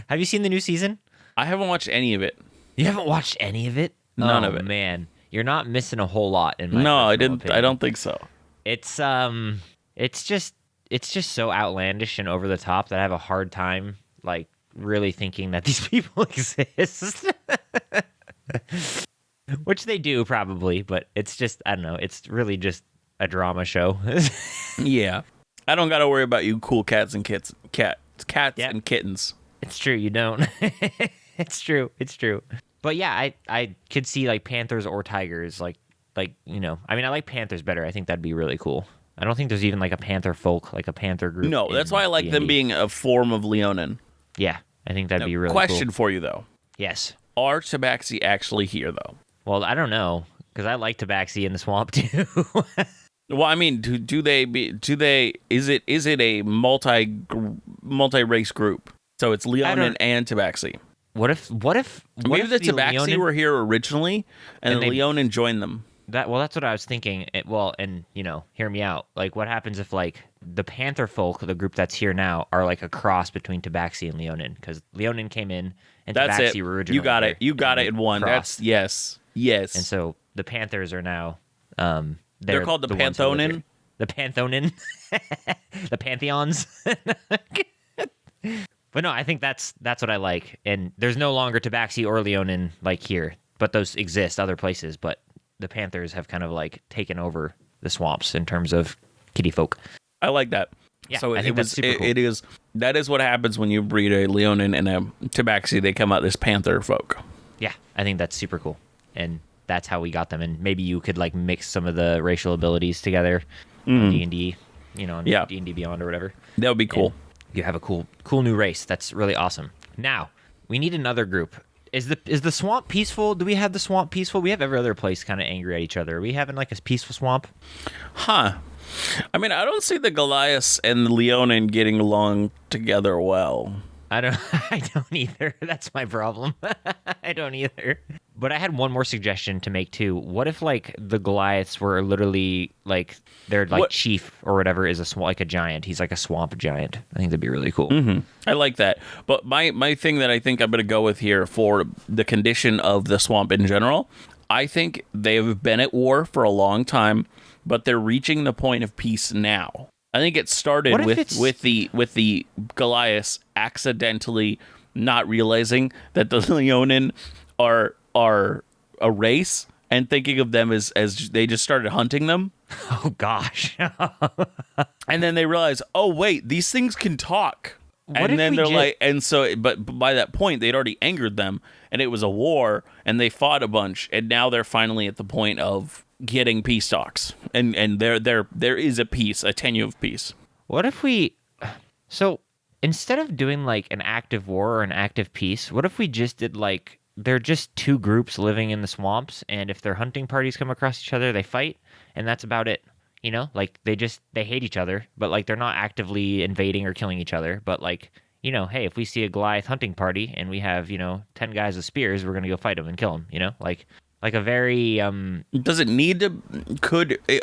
Have you seen the new season? I haven't watched any of it. You haven't watched any of it? None of it. Man, you're not missing a whole lot in my No, I personal didn't. opinion. I don't think so. It's just so outlandish and over the top that I have a hard time like really thinking that these people exist. Which they do probably, but it's just, I don't know, it's really just a drama show. Yeah, I don't got to worry about you, cool cats and cats Yeah. and kittens. It's true, you don't. It's true. But yeah, I could see like panthers or tigers like like, I mean, I like panthers better. I think that'd be really cool. I don't think there's even like a panther folk, like a panther group. No, that's why I like them being a form of Leonin. Yeah, I think that'd be really Question cool. for you, though. Yes. Are Tabaxi actually here, though? Well, I don't know, because I like Tabaxi in the swamp, too. Well, I mean, is it a multi-race group? So it's Leonin and Tabaxi. What if Maybe the Tabaxi Leonin were here originally, and the Leonin joined them. That's what I was thinking. Hear me out. Like, what happens if like the Panther folk, the group that's here now, are like a cross between Tabaxi and Leonin? Because Leonin came in, and That's Tabaxi it. were originally You got here, it. You got it in one. crossed. That's yes. And so the Panthers are now. They're called the ones who live Panthonin. here. The Panthonin, the Pantheons. But no, I think that's what I like. And there's no longer Tabaxi or Leonin like here, but those exist other places. But the Panthers have kind of like taken over the swamps in terms of kitty folk. I like that. Yeah, so I think that's super cool. It is. That is what happens when you breed a Leonin and a Tabaxi. They come out as Panther folk. Yeah, I think that's super cool. And that's how we got them. And maybe you could like mix some of the racial abilities together on D&D, on D&D Beyond or whatever. That would be cool. And you have a cool new race. That's really awesome. Now, we need another group. Is the swamp peaceful? Do we have the swamp peaceful? We have every other place kind of angry at each other. Are we having like a peaceful swamp? Huh. I mean, I don't see the Goliaths and the Leonin getting along together well. I don't either. That's my problem. I don't either. But I had one more suggestion to make too. What if like the Goliaths were literally like their like chief or whatever is like a giant? He's like a swamp giant. I think that'd be really cool. Mm-hmm. I like that. But my thing that I think I'm going to go with here for the condition of the swamp in general, I think they've been at war for a long time, but they're reaching the point of peace now. I think it started with the Goliaths accidentally not realizing that the Leonin are a race and thinking of them as they just started hunting them. Oh gosh. And then they realize, oh wait, these things can talk. But by that point they'd already angered them and it was a war and they fought a bunch and now they're finally at the point of getting peace talks, and there is a peace, a tenure of peace. What if so instead of doing like an active war or an active peace, what if we just did like they're just two groups living in the swamps, and if their hunting parties come across each other, they fight, and that's about it. Like they hate each other, but like they're not actively invading or killing each other, but like hey, if we see a Goliath hunting party and we have 10 guys with spears, we're gonna go fight them and kill them. Like a very Does it need to?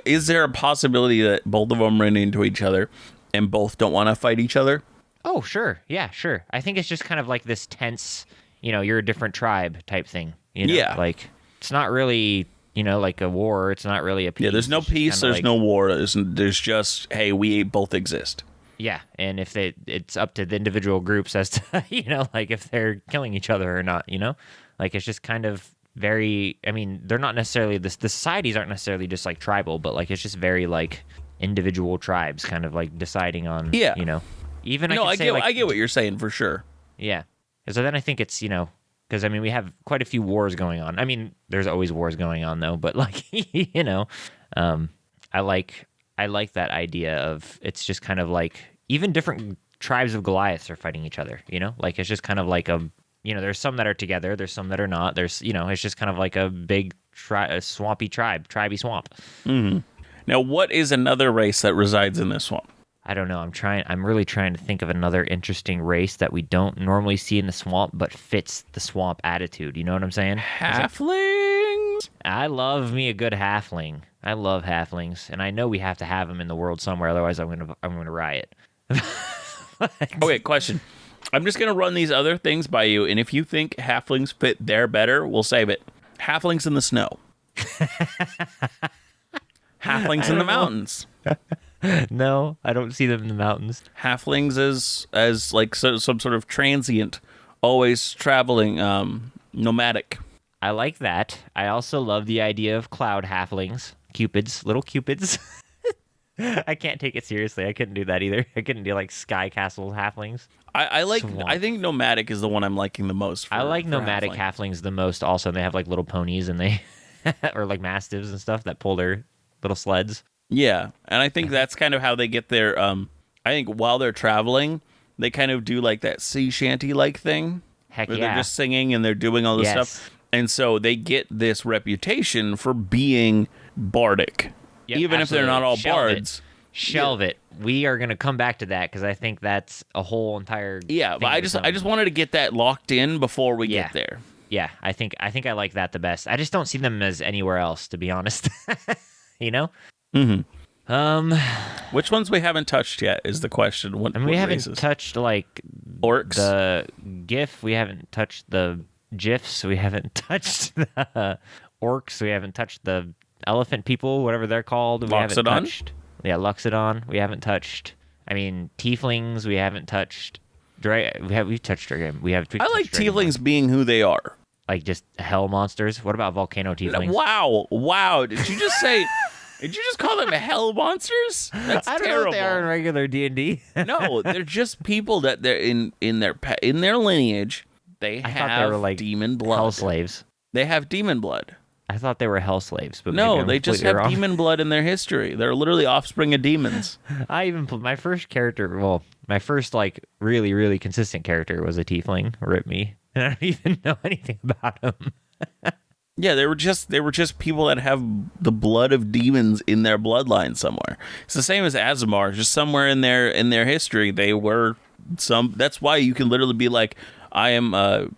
Is there a possibility that both of them run into each other and both don't want to fight each other? Oh, sure. Yeah, sure. I think it's just kind of like this tense, you're a different tribe type thing. Yeah. Like it's not really, like a war. It's not really a peace. Yeah, there's no peace. There's no war. There's just, hey, we both exist. Yeah, and if it's up to the individual groups as to, like if they're killing each other or not, like it's just kind of very, I mean, they're not necessarily, the societies aren't necessarily just like tribal, but like it's just very like individual tribes kind of like deciding on, even I get what you're saying for sure. Yeah. So then I think it's, because I mean, we have quite a few wars going on. I mean, there's always wars going on though, but like, I like that idea of it's just kind of like even different tribes of Goliaths are fighting each other, like it's just kind of like there's some that are together, there's some that are not. There's, it's just kind of like a big swampy tribey swamp. Mm-hmm. Now, what is another race that resides in this swamp? I don't know. I'm really trying to think of another interesting race that we don't normally see in the swamp, but fits the swamp attitude. You know what I'm saying? Halflings. I love me a good halfling. I love halflings, and I know we have to have them in the world somewhere. Otherwise, I'm gonna riot. Okay, question. I'm just going to run these other things by you, and if you think halflings fit there better, we'll save it. Halflings in the snow. Halflings in the mountains. No, I don't see them in the mountains. Halflings as like some sort of transient, always traveling, nomadic. I like that. I also love the idea of cloud halflings. Little cupids. I can't take it seriously. I couldn't do that either. I couldn't do like sky castle halflings. I think nomadic is the one I'm liking the most. I like nomadic halflings the most also. And they have like little ponies and they or like mastiffs and stuff that pull their little sleds. Yeah, and I think that's kind of how they get their. I think while they're traveling, they kind of do like that sea shanty like thing, Heck where yeah. they're just singing and they're doing all this Yes. stuff, and so they get this reputation for being bardic, Yep, even if they're not all absolutely. bards. Shelve it. We are going to come back to that because I think that's a whole entire. Yeah, thing but of I its just own. wanted to get that locked in before we Yeah. get there. Yeah, I think I like that the best. I just don't see them as anywhere else, to be honest. You know. Mm-hmm. Which ones we haven't touched yet is the question. What, And what we haven't races? touched like Orcs. the Giff. We haven't touched the Giffs. We haven't touched the Orcs. We haven't touched the elephant people, whatever they're called. We haven't Loxodon? touched. Yeah, Luxodon. We haven't touched. I mean, Tieflings. We haven't touched. We've touched Dragon. I like touched Dragonborn. tieflings being who they are. Like just hell monsters. What about volcano tieflings? Wow! Did you just say? Did you just call them hell monsters? That's I don't terrible. know if they are in regular D&D. No, they're just people that they're in their lineage. They I have thought they were like demon blood. hell slaves. They have demon blood. I thought they were hell slaves, but maybe No, I'm they just completely have wrong. demon blood in their history. They're literally offspring of demons. I even put my first character. Well, my first like really really consistent character was a tiefling. Rip me, and I don't even know anything about him. Yeah, they were just people that have the blood of demons in their bloodline somewhere. It's the same as Azamar, just somewhere in their history they were some. That's why you can literally be like, I am a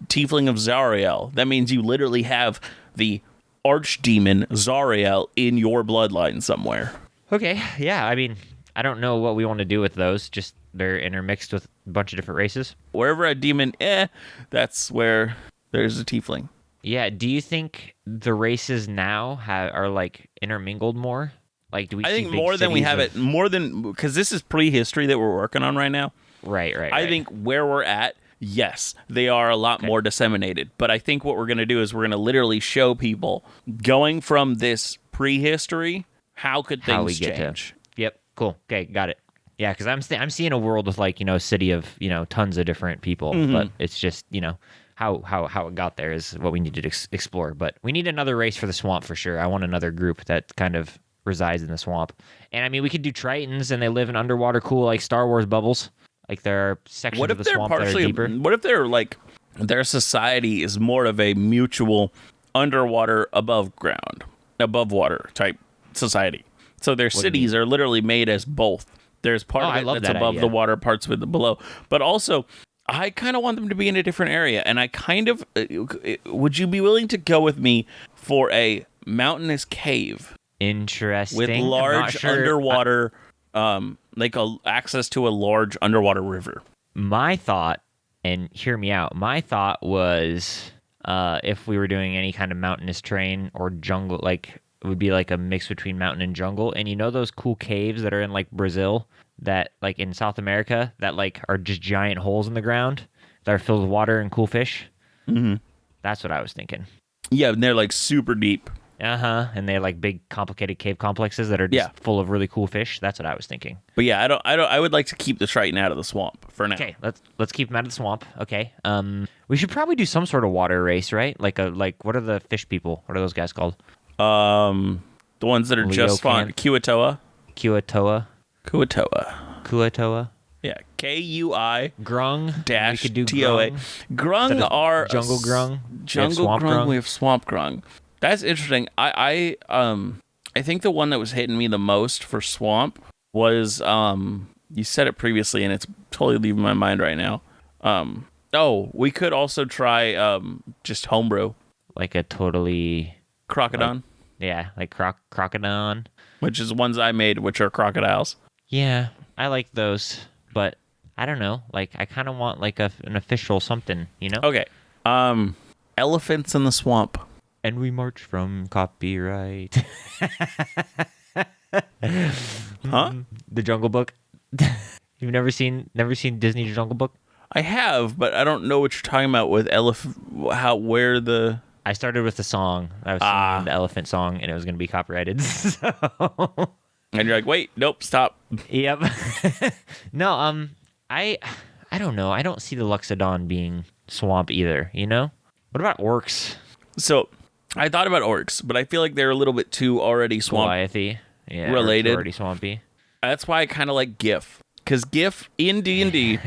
tiefling of Zariel. That means you literally have the archdemon Zariel in your bloodline somewhere. Okay, yeah. I mean, I don't know what we want to do with those. Just they're intermixed with a bunch of different races. Wherever a demon, that's where there's a tiefling. Yeah. Do you think the races now are like intermingled more? Like, do we? I see think big more than we cities have of- it, more than because this is prehistory that we're working on right now. Right. I think where we're at, yes, they are a lot more disseminated. But I think what we're going to do is we're going to literally show people going from this prehistory, how could how we things get change? to. Yep. Cool. Okay. Got it. Yeah, because I'm seeing a world with like a city of tons of different people, but it's just how it got there is what we need to explore. But we need another race for the swamp for sure. I want another group that kind of resides in the swamp. And I mean, we could do Tritons, and they live in underwater, cool like Star Wars bubbles. Like there are sections What of if the they're swamp that are partially? deeper. What if they're like their society is more of a mutual underwater, above water type society? So their do you cities are literally made as both. There's part I of it love that's that above idea. the water, parts with it below. But also, I kind of want them to be in a different area. And I kind of would you be willing to go with me for a mountainous cave Interesting. with I'm not large sure. underwater, access to a large underwater river? My thought, and hear me out, my thought was if we were doing any kind of mountainous terrain or jungle, like it would be like a mix between mountain and jungle. And those cool caves that are in like Brazil, that like in South America, that like are just giant holes in the ground that are filled with water and cool fish? Mm-hmm. That's what I was thinking. Yeah, and they're like super deep. And they're like big complicated cave complexes that are just full of really cool fish. That's what I was thinking. But yeah, I would like to keep the Triton out of the swamp for now. Okay, let's keep them out of the swamp. Okay. We should probably do some sort of water race, right? Like what are the fish people? What are those guys called? The ones that are just fun. Kuatoa. Kuatoa. Yeah. KUI Grung. dash We could do TOA. Grung. Grung are Jungle grung. Jungle swamp grung. We have swamp grung. That's interesting. I think the one that was hitting me the most for swamp was you said it previously and it's totally leaving my mind right now. We could also try just homebrew. Like a totally Crocodon. like crocodon. Which is ones I made, which are crocodiles. Yeah, I like those, but I don't know. Like I kind of want like an official something, Okay. Elephants in the swamp. And we march from copyright. Huh? The Jungle Book. You've never seen Disney's Jungle Book? I have, but I don't know what you're talking about with where the... I started with the song. I was singing the elephant song, and it was going to be copyrighted. So. And you're like, wait, nope, stop. Yep. No, I don't know. I don't see the Luxodon being swamp either, What about orcs? So I thought about orcs, but I feel like they're a little bit too already swamp Goliathy. Yeah, related. already swampy. That's why I kind of like Giff. Because Giff in D&D,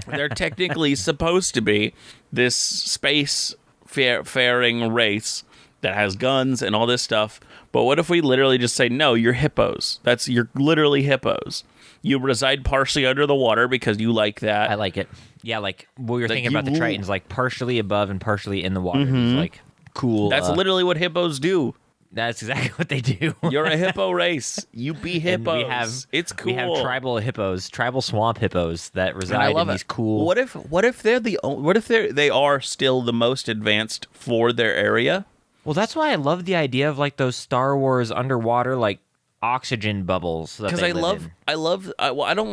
they're technically supposed to be this space-faring race that has guns and all this stuff. But what if we literally just say, no, you're hippos. You're literally hippos. You reside partially under the water because you like that. I like it. Yeah, like what you're thinking about the Tritons, like partially above and partially in the water. It's like cool. That's literally what hippos do. That's exactly what they do. You're a hippo race. You be hippos. It's cool. We have tribal hippos, tribal swamp hippos that reside in these cool. What if they are still the most advanced for their area? Well, that's why I love the idea of like those Star Wars underwater like oxygen bubbles. Because I don't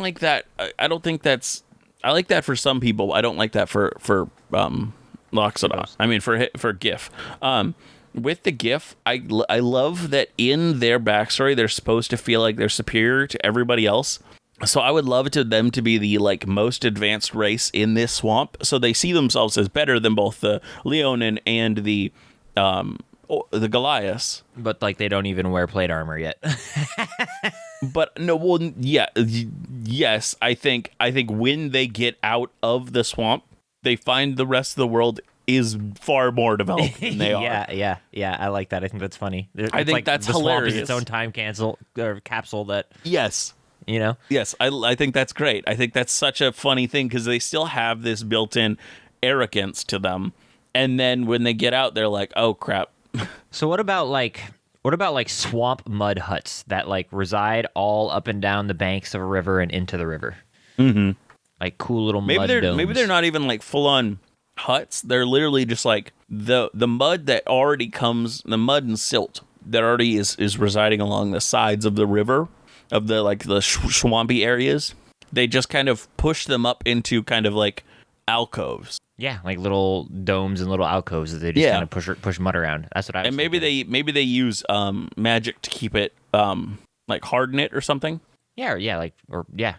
like that. I don't think that's. I like that for some people. I don't like that for Loxodon. I mean for Giff. With the Giff, I love that in their backstory, they're supposed to feel like they're superior to everybody else. So I would love them to be the like most advanced race in this swamp. So they see themselves as better than both the Leonin and the Goliaths. But like they don't even wear plate armor yet. But no, well, yeah, yes. I think when they get out of the swamp, they find the rest of the world is far more developed than they are. Yeah. I like that. I think that's funny. I think that's the hilarious. Swamp is its own time capsule that. Yes. You know. Yes, I think that's great. I think that's such a funny thing because they still have this built-in arrogance to them, and then when they get out, they're like, "Oh crap." So what about like swamp mud huts that like reside all up and down the banks of a river and into the river? Mm-hmm. Like cool little mud domes. Maybe they're not even like full-on huts. They're literally just like the mud that already comes, the mud and silt that already is residing along the sides of the river, of the like the swampy areas. They just kind of push them up into kind of like alcoves. Yeah, like little domes and little alcoves that they just kind of push mud around. That's what I was And maybe thinking. they use magic to keep it like harden it or something. Yeah,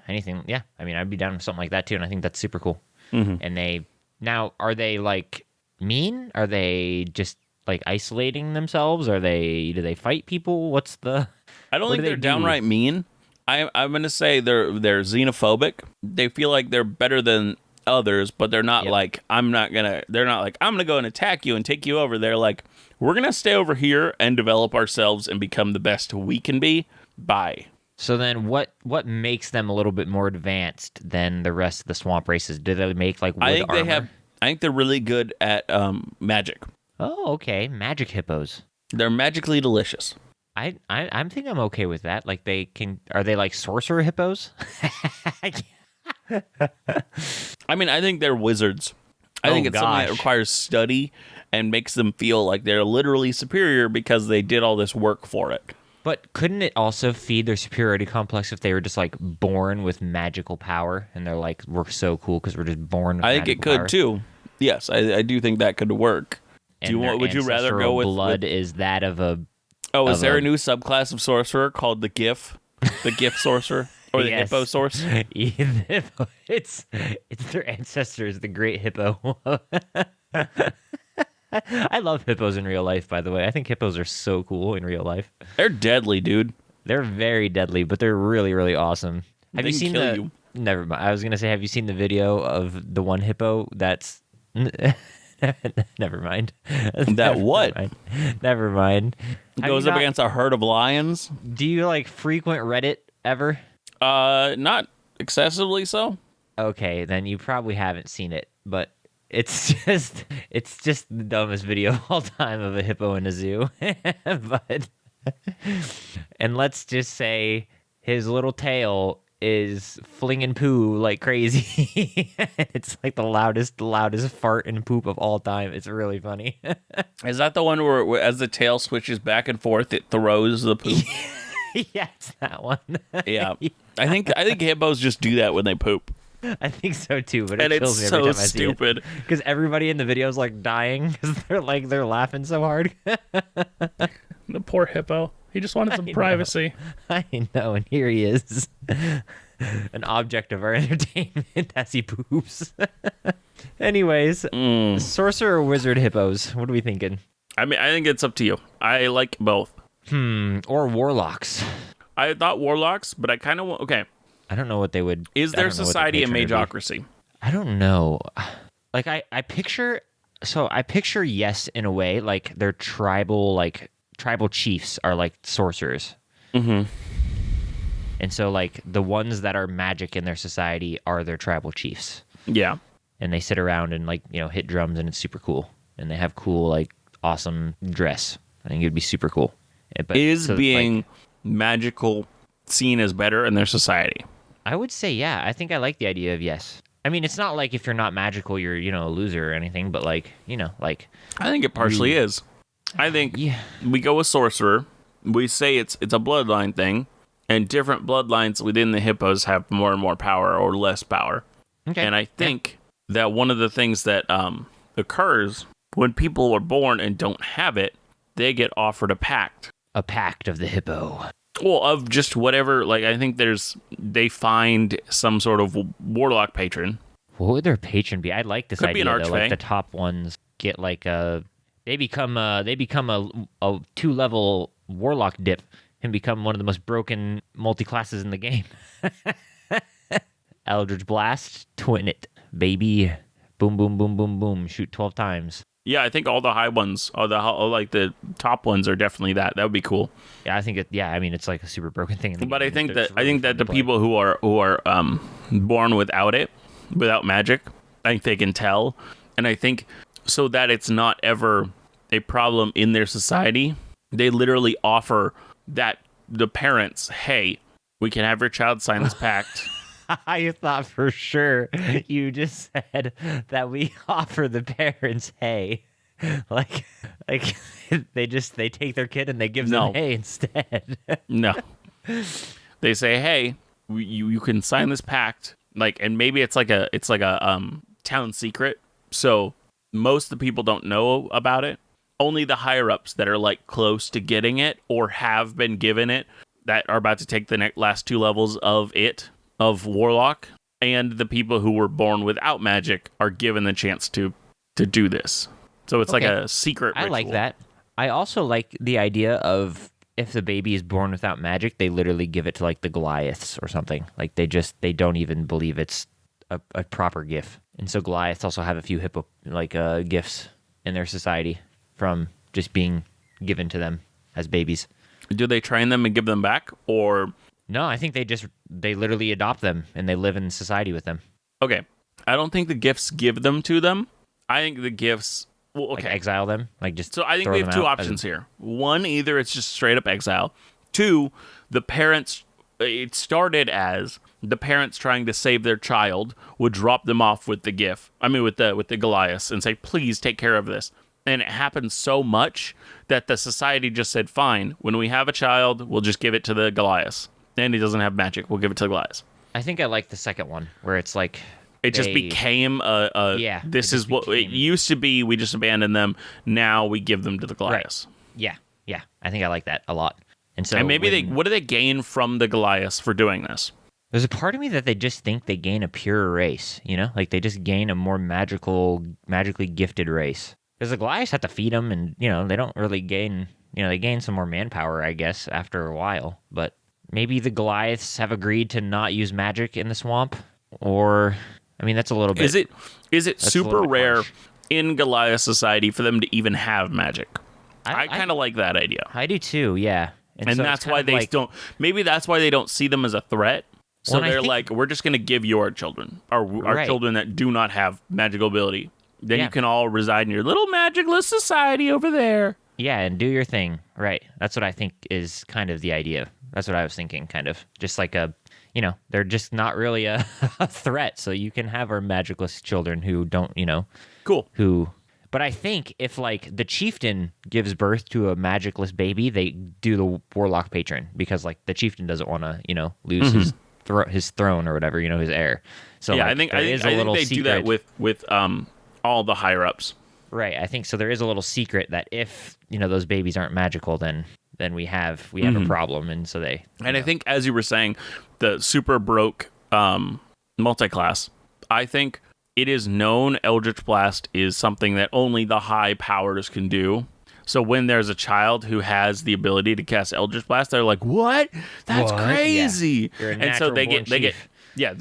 anything. Yeah, I mean, I'd be down with something like that too, and I think that's super cool. Mm-hmm. And are they like mean? Are they just like isolating themselves? Do they fight people? I don't think they're downright mean. I'm gonna say they're xenophobic. They feel like they're better than others, but they're not like I'm gonna go and attack you and take you over. They're like, we're gonna stay over here and develop ourselves and become the best we can be. Bye. So then what makes them a little bit more advanced than the rest of the swamp races? Do they make like wood armor? I think they're really good at magic. Oh, okay. Magic hippos. They're magically delicious. I think I'm okay with that. Like are they like sorcerer hippos? I mean, I think they're wizards. I think it's something that requires study and makes them feel like they're literally superior because they did all this work for it. But couldn't it also feed their superiority complex if they were just like born with magical power and they're like, we're so cool because we're just born with magical power? I think it could too. Yes, I do think that could work. Would you rather go with blood is that of a? Oh, is there a new subclass of sorcerer called the Giff? The Giff sorcerer? Or the hippo source? It's their ancestors, the great hippo. I love hippos in real life, by the way. I think hippos are so cool in real life. They're deadly, dude. They're very deadly, but they're really, really awesome. Have you seen you. Never mind. I was gonna say, have you seen the video of the one hippo that's? Never mind. Never mind. It goes up against a herd of lions. Do you like frequent Reddit ever? Not excessively so. Okay, then you probably haven't seen it, but it's just the dumbest video of all time of a hippo in a zoo. And let's just say his little tail is flinging poo like crazy. It's like the loudest fart and poop of all time. It's really funny. Is that the one where as the tail switches back and forth, it throws the poop? Yeah, it's that one. Yeah, I think hippos just do that when they poop. I think so too, but it kills me every time I see it. It's so stupid because everybody in the video is like dying because they're laughing so hard. The poor hippo. He just wanted some privacy. I know, and here he is, an object of our entertainment as he poops. Anyways, sorcerer or wizard hippos? What are we thinking? I mean, I think it's up to you. I like both. Or warlocks. I thought warlocks, but I kind of want. Okay, I don't know what they would. is I there don't know what the society a patron would be. magocracy? I don't know. Like I picture. So I picture yes in a way. Like they're tribal chiefs are like sorcerers. Mm-hmm. And so like the ones that are magic in their society are their tribal chiefs. Yeah. And they sit around and like, hit drums, and it's super cool. And they have cool, like, awesome dress. I think it would be super cool. But Is so, being like, magical seen as better in their society? I would say, yeah. I think I like the idea of yes. I mean, it's not like if you're not magical, you're, a loser or anything, but like, like. I think it partially is. I think Yeah. we go with sorcerer. We say it's a bloodline thing, and different bloodlines within the hippos have more and more power or less power. Okay. And I think that one of the things that occurs when people are born and don't have it, they get offered a pact. A pact of the hippo. Well, of just whatever. Like, I think they find some sort of warlock patron. What would their patron be? I like this Could be idea. an Though. Like archfey. the top ones get like they become a 2-level warlock dip and become one of the most broken multi-classes in the game. Eldritch Blast, twin it, baby. Boom, boom, boom, boom, boom. Shoot 12 times. Yeah, I think all the high ones, the top ones, are definitely that. That would be cool. Yeah, I think I mean, it's like a super broken thing. In the But game. I think It's that really fun to the play. people who are born without magic, I think they can tell, and I think so that it's not ever a problem in their society. They literally offer that the parents, hey, we can have your child sign this pact. I thought for sure you just said that we offer the parents hay. Like they take their kid and they give No. them hay instead. No, they say, hey, you can sign this pact, like, and maybe it's like a town secret, so most of the people don't know about it. Only the higher ups that are like close to getting it or have been given it, that are about to take the last 2 levels of warlock, and the people who were born without magic are given the chance to do this. So it's like Okay. a secret I ritual. like that. I also like the idea of if the baby is born without magic, they literally give it to like the Goliaths or something. Like they don't even believe it's a proper gift. And so Goliaths also have a few hippo gifts in their society from just being given to them as babies. Do they train them and give them back, or No, I think they literally adopt them and they live in society with them. okay? I don't think the gifts give them to them. I think the gifts. Well, Like okay. exile them, like just So I think throw we have them 2 out options here. One, either it's just straight up exile. 2, the parents. It started as the parents trying to save their child would drop them off with the gift. I mean, with the Goliaths, and say, "Please take care of this." And it happened so much that the society just said, "Fine, when we have a child, we'll just give it to the Goliaths. And he doesn't have magic, we'll give it to the Goliaths." I think I like the second one where it's like It just they- became a Yeah, this it is just what it became- used to be. We just abandoned them. Now we give them to the Goliaths. Yeah. I think I like that a lot. And so And maybe when- what do they gain from the Goliaths for doing this? there's a part of me that they just think they gain a purer race, like they just gain a more magically gifted race. Because the Goliaths have to feed them, and they don't really gain. They gain some more manpower, I guess, after a while. But maybe the Goliaths have agreed to not use magic in the swamp, or I mean, that's a little bit. Is it a super little bit rare harsh. in Goliath society for them to even have magic? I kind of like that idea, I do too, yeah. and so it's that's kind why of they like- don't. Maybe that's why they don't see them as a threat. So Well, and I they're think- like, we're just going to give you our children, our Right. children that do not have magical ability. Then Yeah. you can all reside in your little magicless society over there. Yeah, and do your thing. Right. That's what I think is kind of the idea. That's what I was thinking, kind of. Just like they're just not really a, a threat. So you can have our magicless children who don't, Cool. But I think if, like, the chieftain gives birth to a magicless baby, they do the warlock patron because, like, the chieftain doesn't want to, lose his throne or whatever, his heir. So, Yeah, like, I think there is a little they secret. do that with all the higher ups. Right. I think so. There is a little secret that if those babies aren't magical, then we have a problem, and so they. And I think, as you were saying, the super broke multi-class, I think it is known Eldritch Blast is something that only the high powers can do. So when there's a child who has the ability to cast Eldritch Blast, they're like, "What? That's What? crazy!" You're a And so they natural-born get chief.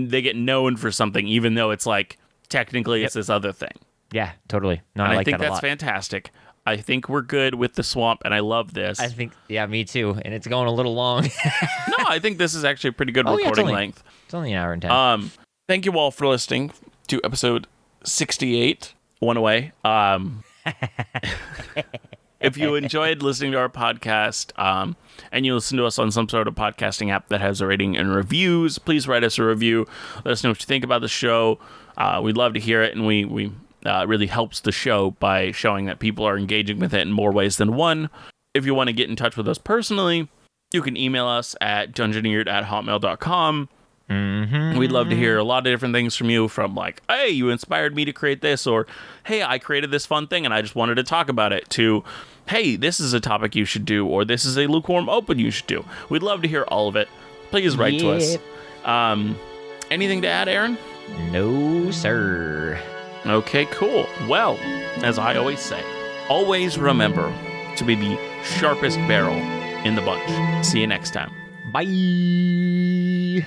they get known for something, even though it's like technically it's this other thing. Yeah, totally. No, And I I like think that a that's lot. fantastic. I think we're good with the swamp, and I love this. I think, yeah, me too. And it's going a little long. No, I think this is actually a pretty good Oh, yeah, it's recording only- length. It's only an hour and 10. Thank you all for listening to episode 68. One away. If you enjoyed listening to our podcast, and you listen to us on some sort of podcasting app that has a rating and reviews, please write us a review. Let us know what you think about the show. We'd love to hear it, and we really helps the show by showing that people are engaging with it in more ways than one. If you want to get in touch with us personally, you can email us at dungeoneered@hotmail.com. We'd love to hear a lot of different things from you, from like, hey, you inspired me to create this, or hey, I created this fun thing and I just wanted to talk about it, to hey, this is a topic you should do, or this is a lukewarm open you should do. We'd love to hear all of it. Please write to us. Anything to add, Aaron? No, sir. Okay, cool. Well, as I always say, always remember to be the sharpest barrel in the bunch. See you next time. Bye.